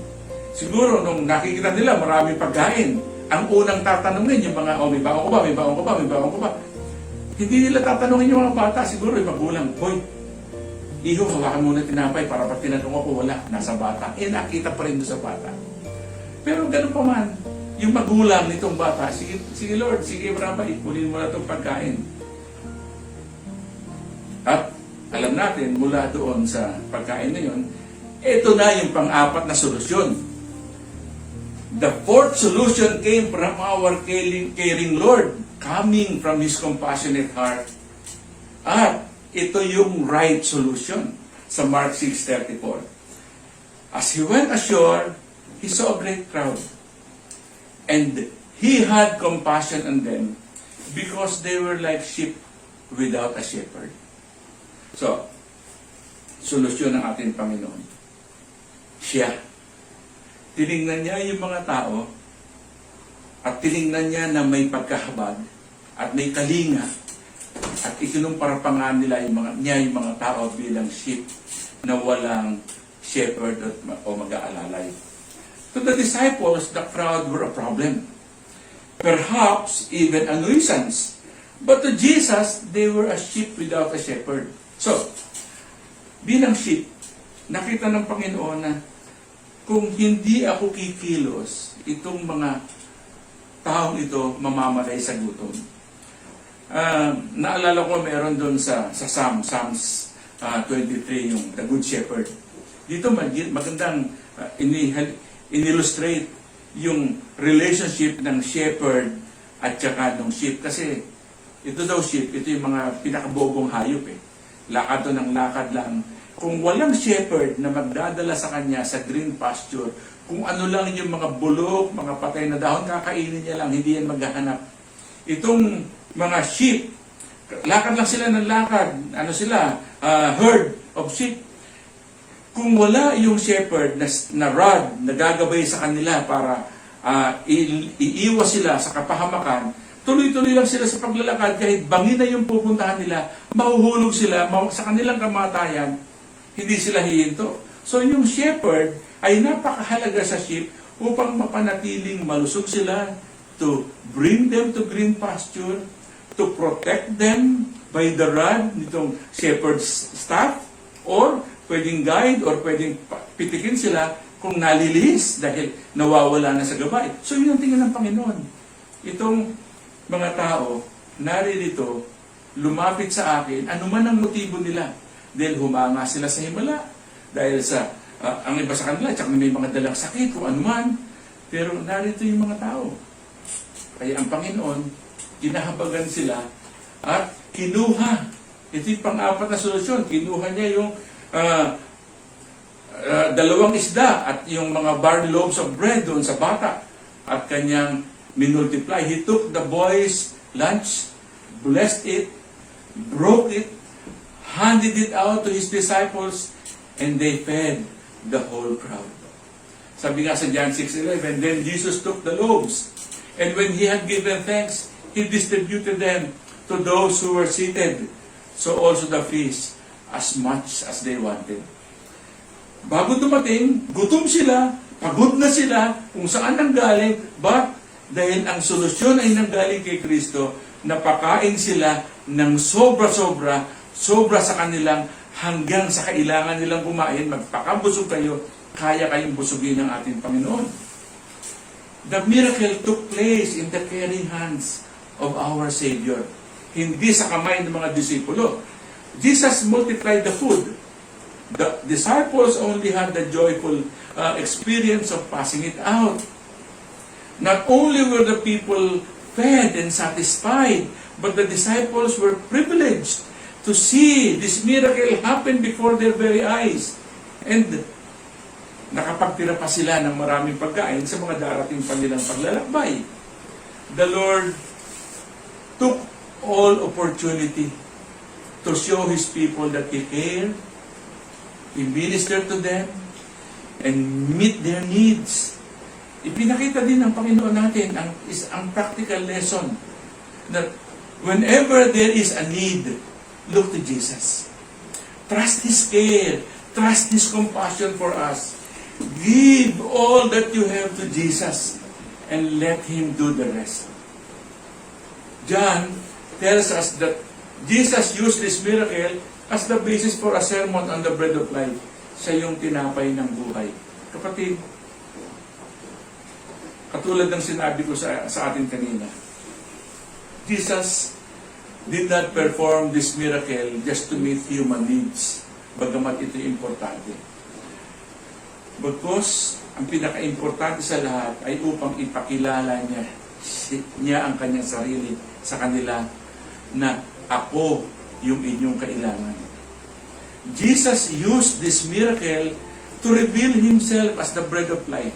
Siguro, nung nakikita nila maraming pagkain, ang unang tatanungin yung mga, may baon ko ba, may baon ko ba, may baon ko ba. Hindi nila tatanungin yung mga bata, siguro yung magulang, boy, iho, hawakan muna tinapay para pag tinanong ako, wala, nasa bata. Nakita pa rin doon sa bata. Pero ganun pa man, yung magulang nitong bata, sige Lord, sige Rabbi, kunin mo na itong pagkain. At alam natin, mula doon sa pagkain na yun, ito na yung pang-apat na solusyon. The fourth solution came from our caring Lord, coming from His compassionate heart. At ito yung right solution sa Mark 6:34. As He went ashore, He saw a great crowd. And He had compassion on them because they were like sheep without a shepherd. So, solusyon ng ating Panginoon. Siya. Tiningnan niya yung mga tao at tiningnan niya na may pagkahabag at may kalinga at ikinumparapangan nila yung mga tao bilang sheep na walang shepherd o mag-aalalay. To the disciples, the crowd were a problem. Perhaps even a nuisance. But to Jesus, they were a sheep without a shepherd. So, bilang sheep, nakita ng Panginoon na kung hindi ako kikilos, itong mga taong ito mamamatay sa gutom. Naalala ko meron doon sa Psalms 23, yung The Good Shepherd. Dito magandang in-illustrate yung relationship ng shepherd at saka ng sheep. Kasi ito daw sheep, ito yung mga pinakabobong hayop eh. Lakad to ng lakad lang. Kung walang shepherd na magdadala sa kanya sa green pasture, kung ano lang yung mga bulok, mga patay na dahon, kakainin niya lang, hindi yan maghahanap. Itong mga sheep, lakad lang sila ng lakad. Ano sila? Herd of sheep. Kung wala yung shepherd na rod na gagabay sa kanila para iiwas sila sa kapahamakan, tuloy-tuloy lang sila sa paglalakad kahit bangin na yung pupuntahan nila, mahuhulog sila sa kanilang kamatayan, hindi sila hihinto. So yung shepherd ay napakahalaga sa sheep upang mapanatiling malusog sila, to bring them to green pasture, to protect them by the rod nitong shepherd's staff, or pwedeng guide or pwedeng pitikin sila kung nalilihis dahil nawawala na sa gabay. So yun ang tingin ng Panginoon. Itong mga tao naririto, lumapit sa akin, anuman ang motibo nila. Dahil humanga sila sa himala, dahil sa ang iba sa kanila, tsaka may mga dalang sakit kung anuman. Pero narito yung mga tao. Kaya ang Panginoon, kinahabagan sila at kinuha. Ito yung pang-apat na solusyon. Kinuha niya yung 2 isda at yung mga barley loaves of bread doon sa bata at kanyang minultiply. He took the boys' lunch, blessed it, broke it, handed it out to His disciples, and they fed the whole crowd. Sabi nga sa John 6:11, then Jesus took the loaves, and when He had given thanks, He distributed them to those who were seated, so also the fish, as much as they wanted. Bago dumating, gutom sila, pagod na sila, kung saan nanggaling, but dahil ang solusyon ay nanggaling kay Kristo, napakain sila ng sobra-sobra sa kanilang hanggang sa kailangan nilang kumain, magpakabusog kayo, kaya kayong busugin ng ating Panginoon. The miracle took place in the caring hands of our Savior. Hindi sa kamay ng mga disipulo. Jesus multiplied the food. The disciples only had the joyful experience of passing it out. Not only were the people fed and satisfied, but the disciples were privileged to see this miracle happen before their very eyes. And nakapagtira pa sila ng maraming pagkain sa mga darating pa nilang paglalakbay. The Lord took all opportunity to show His people that He cared, He ministered to them, and meet their needs. Ipinakita din ng Panginoon natin ang practical lesson that whenever there is a need, look to Jesus. Trust His care, trust His compassion for us. Give all that you have to Jesus and let Him do the rest. John tells us that Jesus used this miracle as the basis for a sermon on the bread of life. Siya yung tinapay ng buhay. Kapatid, katulad ng sinabi ko sa atin kanina, Jesus did not perform this miracle just to meet human needs, bagamat ito importante. Because ang pinaka-importante sa lahat ay upang ipakilala niya ang kanyang sarili sa kanila na ako yung inyong kailangan. Jesus used this miracle to reveal Himself as the bread of life,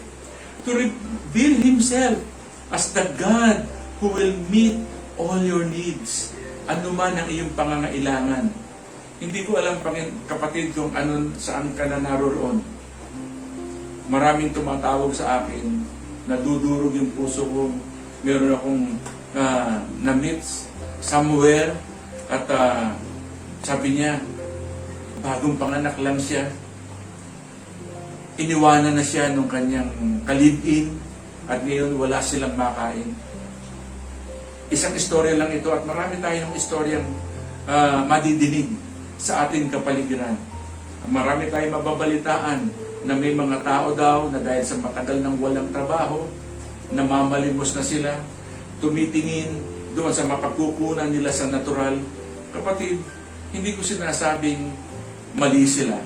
to reveal Himself as the God who will meet all your needs, anuman ang iyong pangangailangan. Hindi ko alam, kapatid, kung saan ka na naroon. Maraming tumatawag sa akin, nadudurog yung puso ko, meron akong na-meet somewhere, at sabi niya, bagong panganak lang siya, iniwanan na siya nung kanyang kalibin, at ngayon wala silang makain. Isang istorya lang ito, at marami tayong istoryang madidinig sa ating kapaligiran. Marami tayong mababalitaan na may mga tao daw na dahil sa matagal ng walang trabaho, namamalimos na sila, tumitingin doon sa mapagkukunan nila sa natural. Kapatid, hindi ko sinasabing mali sila.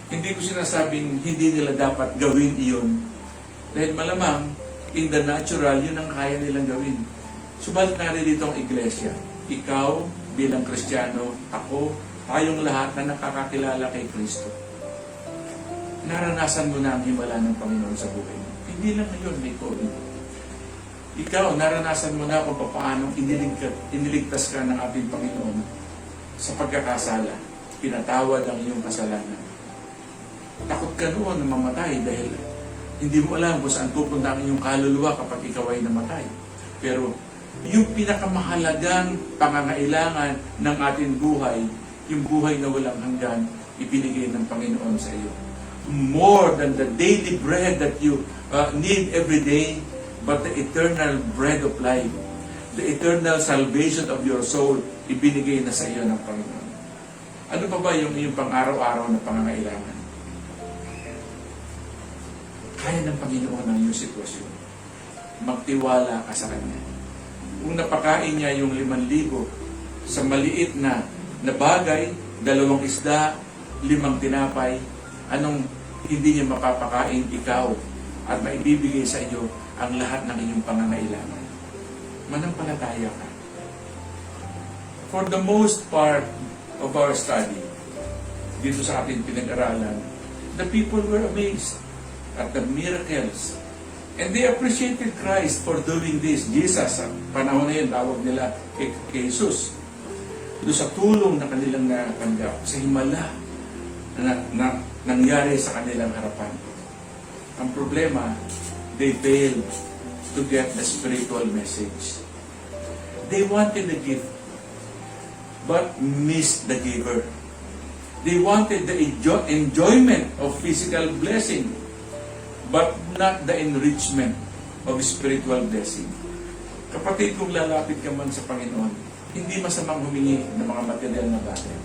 Hindi ko sinasabing hindi nila dapat gawin iyon. Dahil malamang, in the natural, yun ang kaya nilang gawin. Subalit naririto ang iglesia. Ikaw, bilang Kristiyano, ako, tayong lahat na nakakakilala kay Kristo. Naranasan mo na ang himala ng Panginoon sa buhay mo. Hindi lang ngayon may COVID. Ikaw, naranasan mo na kung paano iniligtas ka ng ating Panginoon sa pagkakasala. Pinatawad ang iyong kasalanan. Takot ka noon na mamatay dahil hindi mo alam kung saan pupunta ang iyong kaluluwa kapag ikaw ay namatay. Pero yung pinakamahalagang pangangailangan ng ating buhay, yung buhay na walang hanggan, ibinigay ng Panginoon sa iyo. More than the daily bread that you need every day, but the eternal bread of life, the eternal salvation of your soul, ibinigay na sa iyo ng Panginoon. Ano pa ba yung iyong pang-araw-araw na pangangailangan? Kaya ng Panginoon ang iyong sitwasyon. Magtiwala ka sa Kanya. Kung napakain niya yung 5,000 sa maliit na bagay, 2 isda, 5 tinapay, anong hindi niya mapapakain ikaw at maibibigay sa iyo ang lahat ng inyong pangangailangan? Manampalataya ka. For the most part of our study, dito sa ating pinag-aralan, the people were amazed at the miracles. And they appreciated Christ for doing this. Jesus, sa panahon na yun, tawag nila kay Jesus. Doon sa tulong na kanilang natanggap, sa himala na nangyari sa kanilang harapan. Ang problema, they failed to get the spiritual message. They wanted the gift, but missed the giver. They wanted the enjoyment of physical blessing, but not the enrichment of spiritual blessing. Kapatid, kung lalapit ka man sa Panginoon, hindi masamang humingi ng mga material na bagay.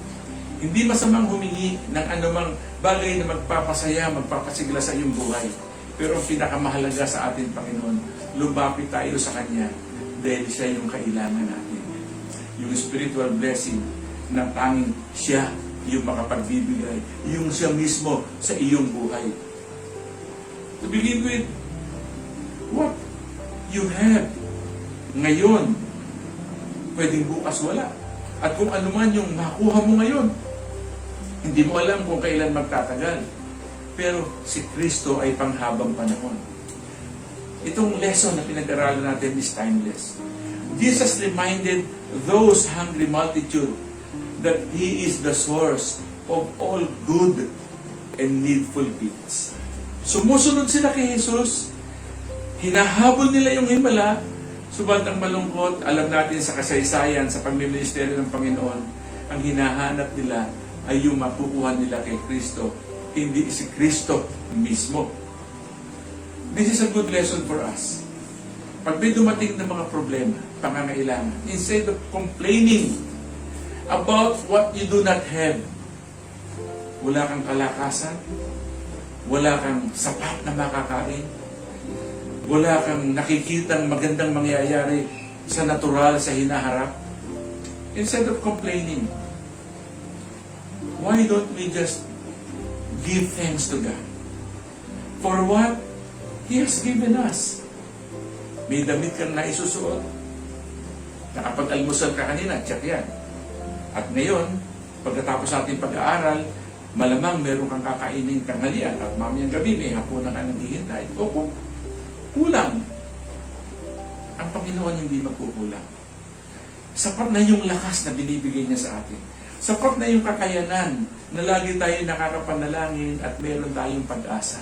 Hindi masamang humingi ng anumang bagay na magpapasaya, magpapasigla sa iyong buhay. Pero ang pinakamahalaga sa ating Panginoon, lumapit tayo sa Kanya dahil siya yung kailangan natin. Yung spiritual blessing na tanging siya yung makapagbibigay, yung siya mismo sa iyong buhay. To begin with, what you have ngayon, pwedeng bukas wala. At kung ano man yung makuha mo ngayon, hindi mo alam kung kailan magtatagal. Pero si Kristo ay panghabang panahon. Itong lesson na pinag-aralan natin is timeless. Jesus reminded those hungry multitude that He is the source of all good and needful gifts. Sumusunod sila kay Jesus, hinahabol nila yung himala, subalit ang malungkot, alam natin sa kasaysayan, sa pagmiministeryo ng Panginoon, ang hinahanap nila ay yung makukuha nila kay Kristo, hindi si Kristo mismo. This is a good lesson for us. Pag may dumating na mga problema, pangangailangan, instead of complaining about what you do not have, wala kang kalakasan, wala kang sapat na makakain, wala kang nakikitang magandang mangyayari sa natural, sa hinaharap, instead of complaining, why don't we just give thanks to God for what He has given us? May damit kang naisusuot. Nakapag-almusal ka kanina, check yan. At ngayon, pagkatapos ating pag-aaral, malamang meron kang kakainin tanghalian at mamayang gabi may hapunan ka naghihintay. O kung kulang, ang Panginoon hindi magkukulang. Sapat na yung lakas na binibigay niya sa atin. Sapat na yung kakayanan na lagi tayo nakakapanalangin at meron tayong pag-asa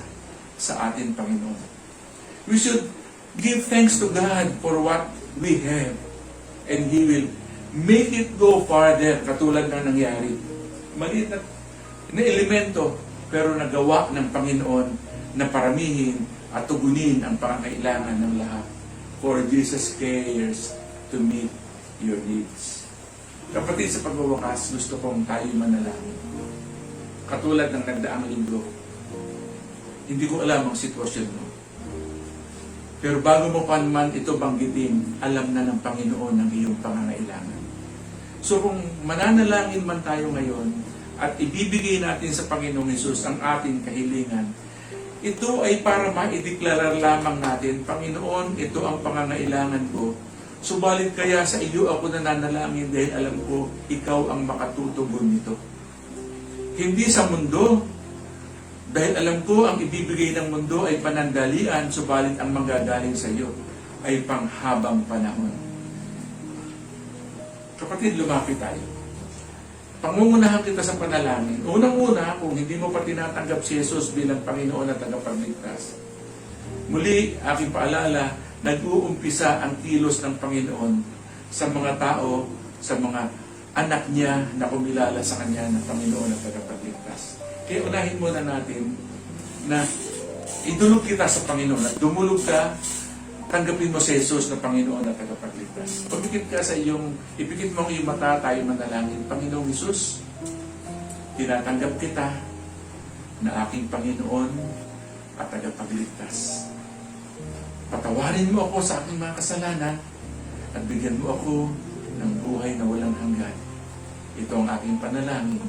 sa atin, Panginoon. We should give thanks to God for what we have, and He will make it go farther, katulad na nangyari. Maliit na elemento, pero nagawa ng Panginoon na paramihin at tugunin ang pangangailangan ng lahat. For Jesus cares to meet your needs. Kapatid, sa pagwawakas, gusto kong tayo manalangin. Katulad ng nagdaang linggo, hindi ko alam ang sitwasyon mo. Pero bago mo pa naman ito banggitin, alam na ng Panginoon ang iyong pangangailangan. So kung mananalangin man tayo ngayon at ibibigay natin sa Panginoong Hesus ang ating kahilingan, ito ay para maideklarar lamang natin, Panginoon, ito ang pangangailangan ko. Subalit kaya sa iyo ako nananalangin dahil alam ko, ikaw ang makatutugon nito. Hindi sa mundo, dahil alam ko ang ibibigay ng mundo ay panandalian, subalit ang manggagaling sa iyo ay panghabang panahon. Kapatid, lumapit tayo. Pangungunahan kita sa panalangin. Unang-una, kung hindi mo pa tinatanggap si Jesus bilang Panginoon at tagapagligtas, muli, aking paalala, nag-uumpisa ang kilos ng Panginoon sa mga tao, sa mga anak niya na kumilala sa Kanya ng Panginoon at tagapagligtas. Kaya unahin muna natin na idulog kita sa Panginoon at dumulog ka, tanggapin mo si Jesus na Panginoon at tagapagligtas. Pagpikit ka sa ipikit mo ang iyong mata, tayo manalangin. Panginoong Jesus, tinatanggap kita na aking Panginoon at tagapagligtas. Patawarin mo ako sa aking mga kasalanan at bigyan mo ako ng buhay na walang hanggan. Ito ang aking panalangin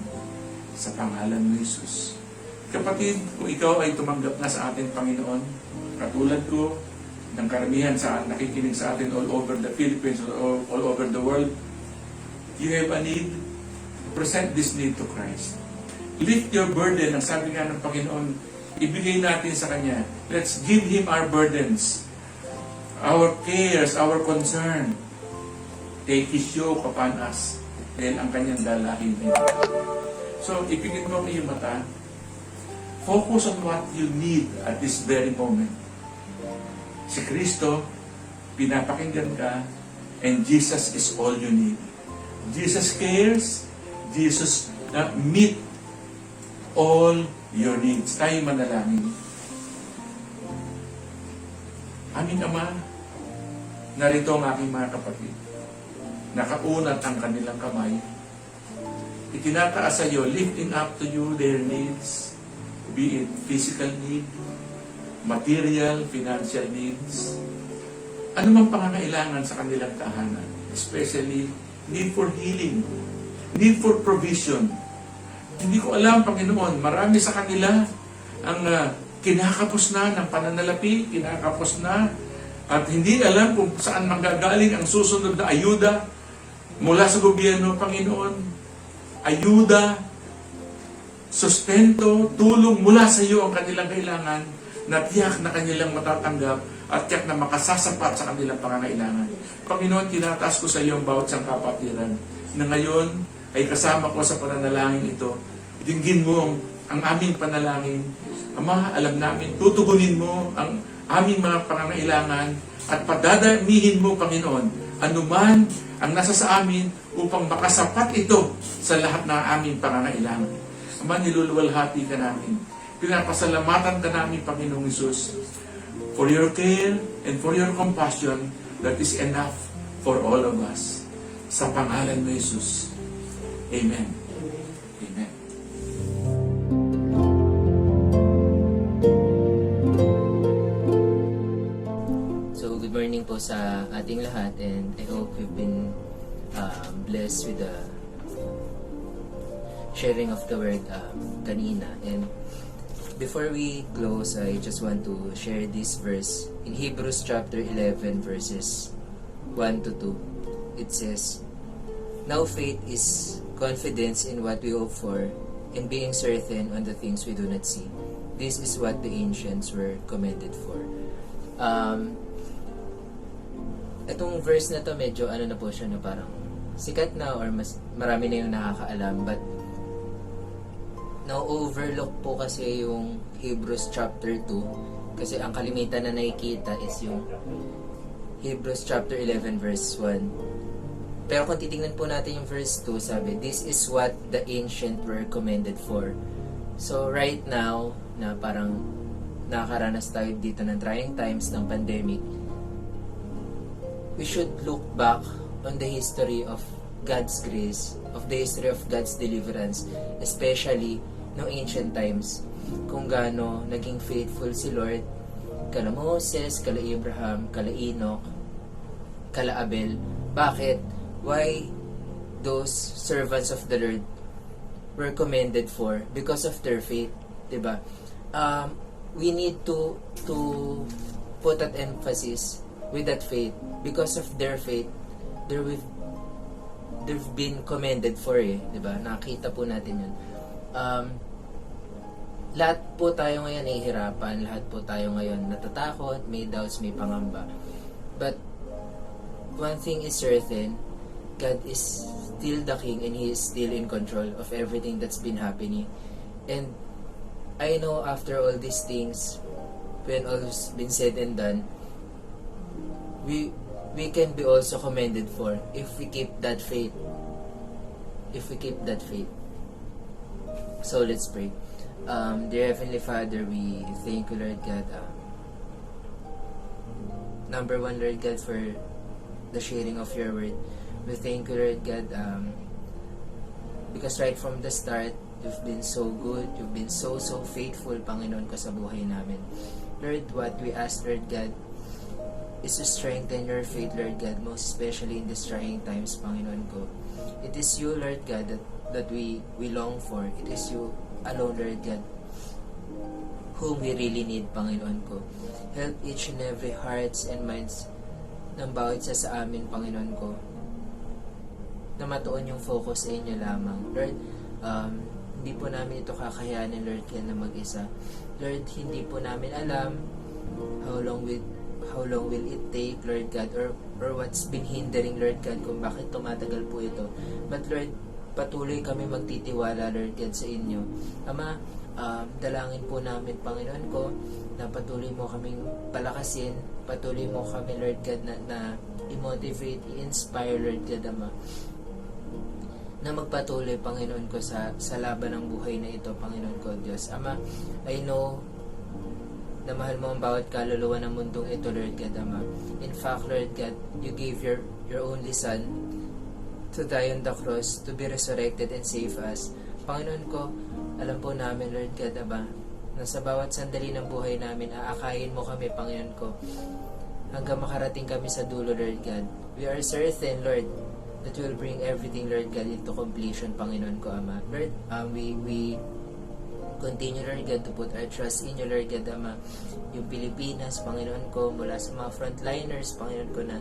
sa pangalan ni Jesus. Kapatid, kung ikaw ay tumanggap na sa ating Panginoon, katulad ko, ng karamihan sa nakikinig sa atin all over the Philippines or all over the world, you have a need, present this need to Christ. Lift your burden, ang sabi nga ng Panginoon, ibigay natin sa Kanya. Let's give Him our burdens, our cares, our concern. Take His yoke upon us, dahil ang Kanyang dalahin ay so, ipikit mo ang iyong mata. Focus on what you need at this very moment. Si Kristo, pinapakinggan ka, and Jesus is all you need. Jesus cares, Jesus meet all your needs. Tayo manalangin. Aming Ama, narito ang aking mga kapatid. Nakaunat ang kanilang kamay. Itinataas sa iyo, lifting up to you their needs, be it physical need, material, financial needs, ano mang pangangailangan sa kanilang tahanan, especially need for healing, need for provision. Hindi ko alam, Panginoon, marami sa kanila ang kinakapos na ng pananalapi, kinakapos na, at hindi alam kung saan manggagaling ang susunod na ayuda mula sa gobyerno, Panginoon. Ayuda, sustento, tulong mula sa iyo ang kanilang kailangan, na tiyak na kanilang matatanggap at tiyak na makasasapat sa kanilang pangangailangan. Panginoon, tinataas ko sa iyo ang bawat sang kapatiran na ngayon ay kasama ko sa pananalangin ito. Dinggin mo ang aming panalangin. Ama, alam namin, tutugunin mo ang aming mga pangangailangan at padadamihin mo, Panginoon, anuman ang nasa sa amin upang makasapat ito sa lahat ng aming pangangailangan. Ama, niluluwalhati ka namin. Pinapasalamatan ka namin, Panginoong Hesus, for your care and for your compassion that is enough for all of us. Sa pangalan mo, Jesus. Amen. Amen. So, good morning po sa ating lahat, and I hope you've been blessed with the sharing of the word kanina. And before we close, I just want to share this verse in Hebrews chapter 11 verses 1 to 2. It says, "Now faith is confidence in what we hope for and being certain on the things we do not see. This is what the ancients were commended for." Itong verse na to medyo ano na po siya, na parang sikat na or mas marami na yung nakakaalam, but na-overlook po kasi yung Hebrews chapter 2 kasi ang kalimitan na nakikita is yung Hebrews chapter 11 verse 1. Pero kung titingnan po natin yung verse 2, sabi, "This is what the ancient were commended for." So right now, na parang nakakaranas tayo dito ng trying times ng pandemic, we should look back on the history of God's grace, of the history of God's deliverance, especially noong ancient times, kung gaano naging faithful si Lord kala Moses, kala Abraham, kala Enoch, kala Abel. Bakit? Why those servants of the Lord were commended for? Because of their faith, diba? We need to put that emphasis with that faith. Because of their faith, they've been commended for, diba? Nakita po natin yun. Lahat po tayo ngayon nahihirapan, lahat po tayo ngayon natatakot, may doubts, may pangamba. But one thing is certain, God is still the King and He is still in control of everything that's been happening. And I know after all these things, when all's been said and done, we can be also commended for if we keep that faith. If we keep that faith. So let's pray. Dear Heavenly Father, we thank you, Lord God. Number one, Lord God, for the sharing of your word. We thank you, Lord God, because right from the start, you've been so good, you've been so faithful, Panginoon ko, sa buhay namin. Lord, what we ask, Lord God, is to strengthen your faith, Lord God, most especially in these trying times, Panginoon ko. It is you, Lord God, that we long for. It is you alone, Lord God, whom we really need, Panginoon ko. Help each and every hearts and minds ng bawat isa sa amin, Panginoon ko, na matuon yung focus sa inyo lamang. Lord, hindi po namin ito kakayanin, Lord, kaya na mag-isa. Lord, hindi po namin alam how long will it take, Lord God, or what's been hindering, Lord God, kung bakit tumatagal po ito. But Lord, patuloy kami magtitiwala, Lord God, sa inyo. Ama, dalangin po namin, Panginoon ko, na patuloy mo kaming palakasin, patuloy mo kami, Lord God, na i-motivate, i-inspire, Lord God, Ama, na magpatuloy, Panginoon ko, sa laban ng buhay na ito, Panginoon ko, Diyos. Ama, I know na mahal mo ang bawat kaluluwa ng mundong ito, Lord God, Ama. In fact, Lord God, you gave your only Son to die on the cross, to be resurrected and save us. Panginoon ko, alam po namin, Lord God, Ama, na sa bawat sandali ng buhay namin, aakayin mo kami, Panginoon ko. hanggang makarating kami sa dulo, Lord God. We are certain, Lord, that will bring everything, Lord God, into completion, Panginoon ko, Ama. Lord, we continue, Lord God, to put our trust in you, Lord God, Ama. Yung Pilipinas, Panginoon ko, mula sa mga frontliners, Panginoon ko, na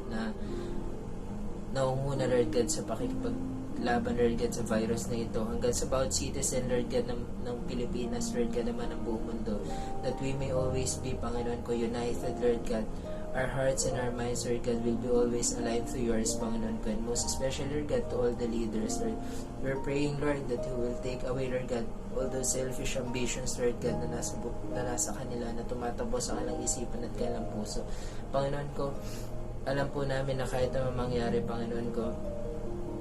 naunguna, Lord God, sa pakikipaglaban, Lord God, sa virus na ito, hanggang sa bawat citizen, Lord God, ng Pilipinas, Lord God, naman ng buong mundo, that we may always be, Panginoon ko, united, Lord God. Our hearts and our minds, Lord God, will be always aligned to yours, Panginoon ko, and most especially, Lord God, to all the leaders, Lord. We're praying, Lord, that you will take away, Lord God, all those selfish ambitions, Lord God, na nasa kanila, na tumatakbo sa kanilang isipan at kanilang puso. Panginoon ko, alam po namin na kahit na mangyari, Panginoon ko,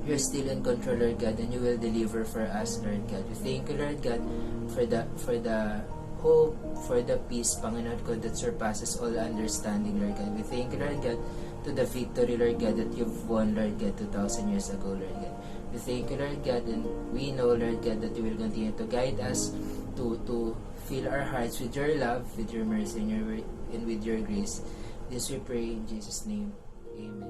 you're still in control, Lord God, and you will deliver for us, Lord God. We thank you, Lord God, for the hope, for the peace, Panginoon ko, that surpasses all understanding, Lord God. We thank you, Lord God, to the victory, Lord God, that you've won, Lord God, 2,000 years ago, Lord God. We thank you, Lord God, and we know, Lord God, that you will continue to guide us to fill our hearts with your love, with your mercy, and with your grace. This we pray in Jesus' name. Amen.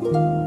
Thank you.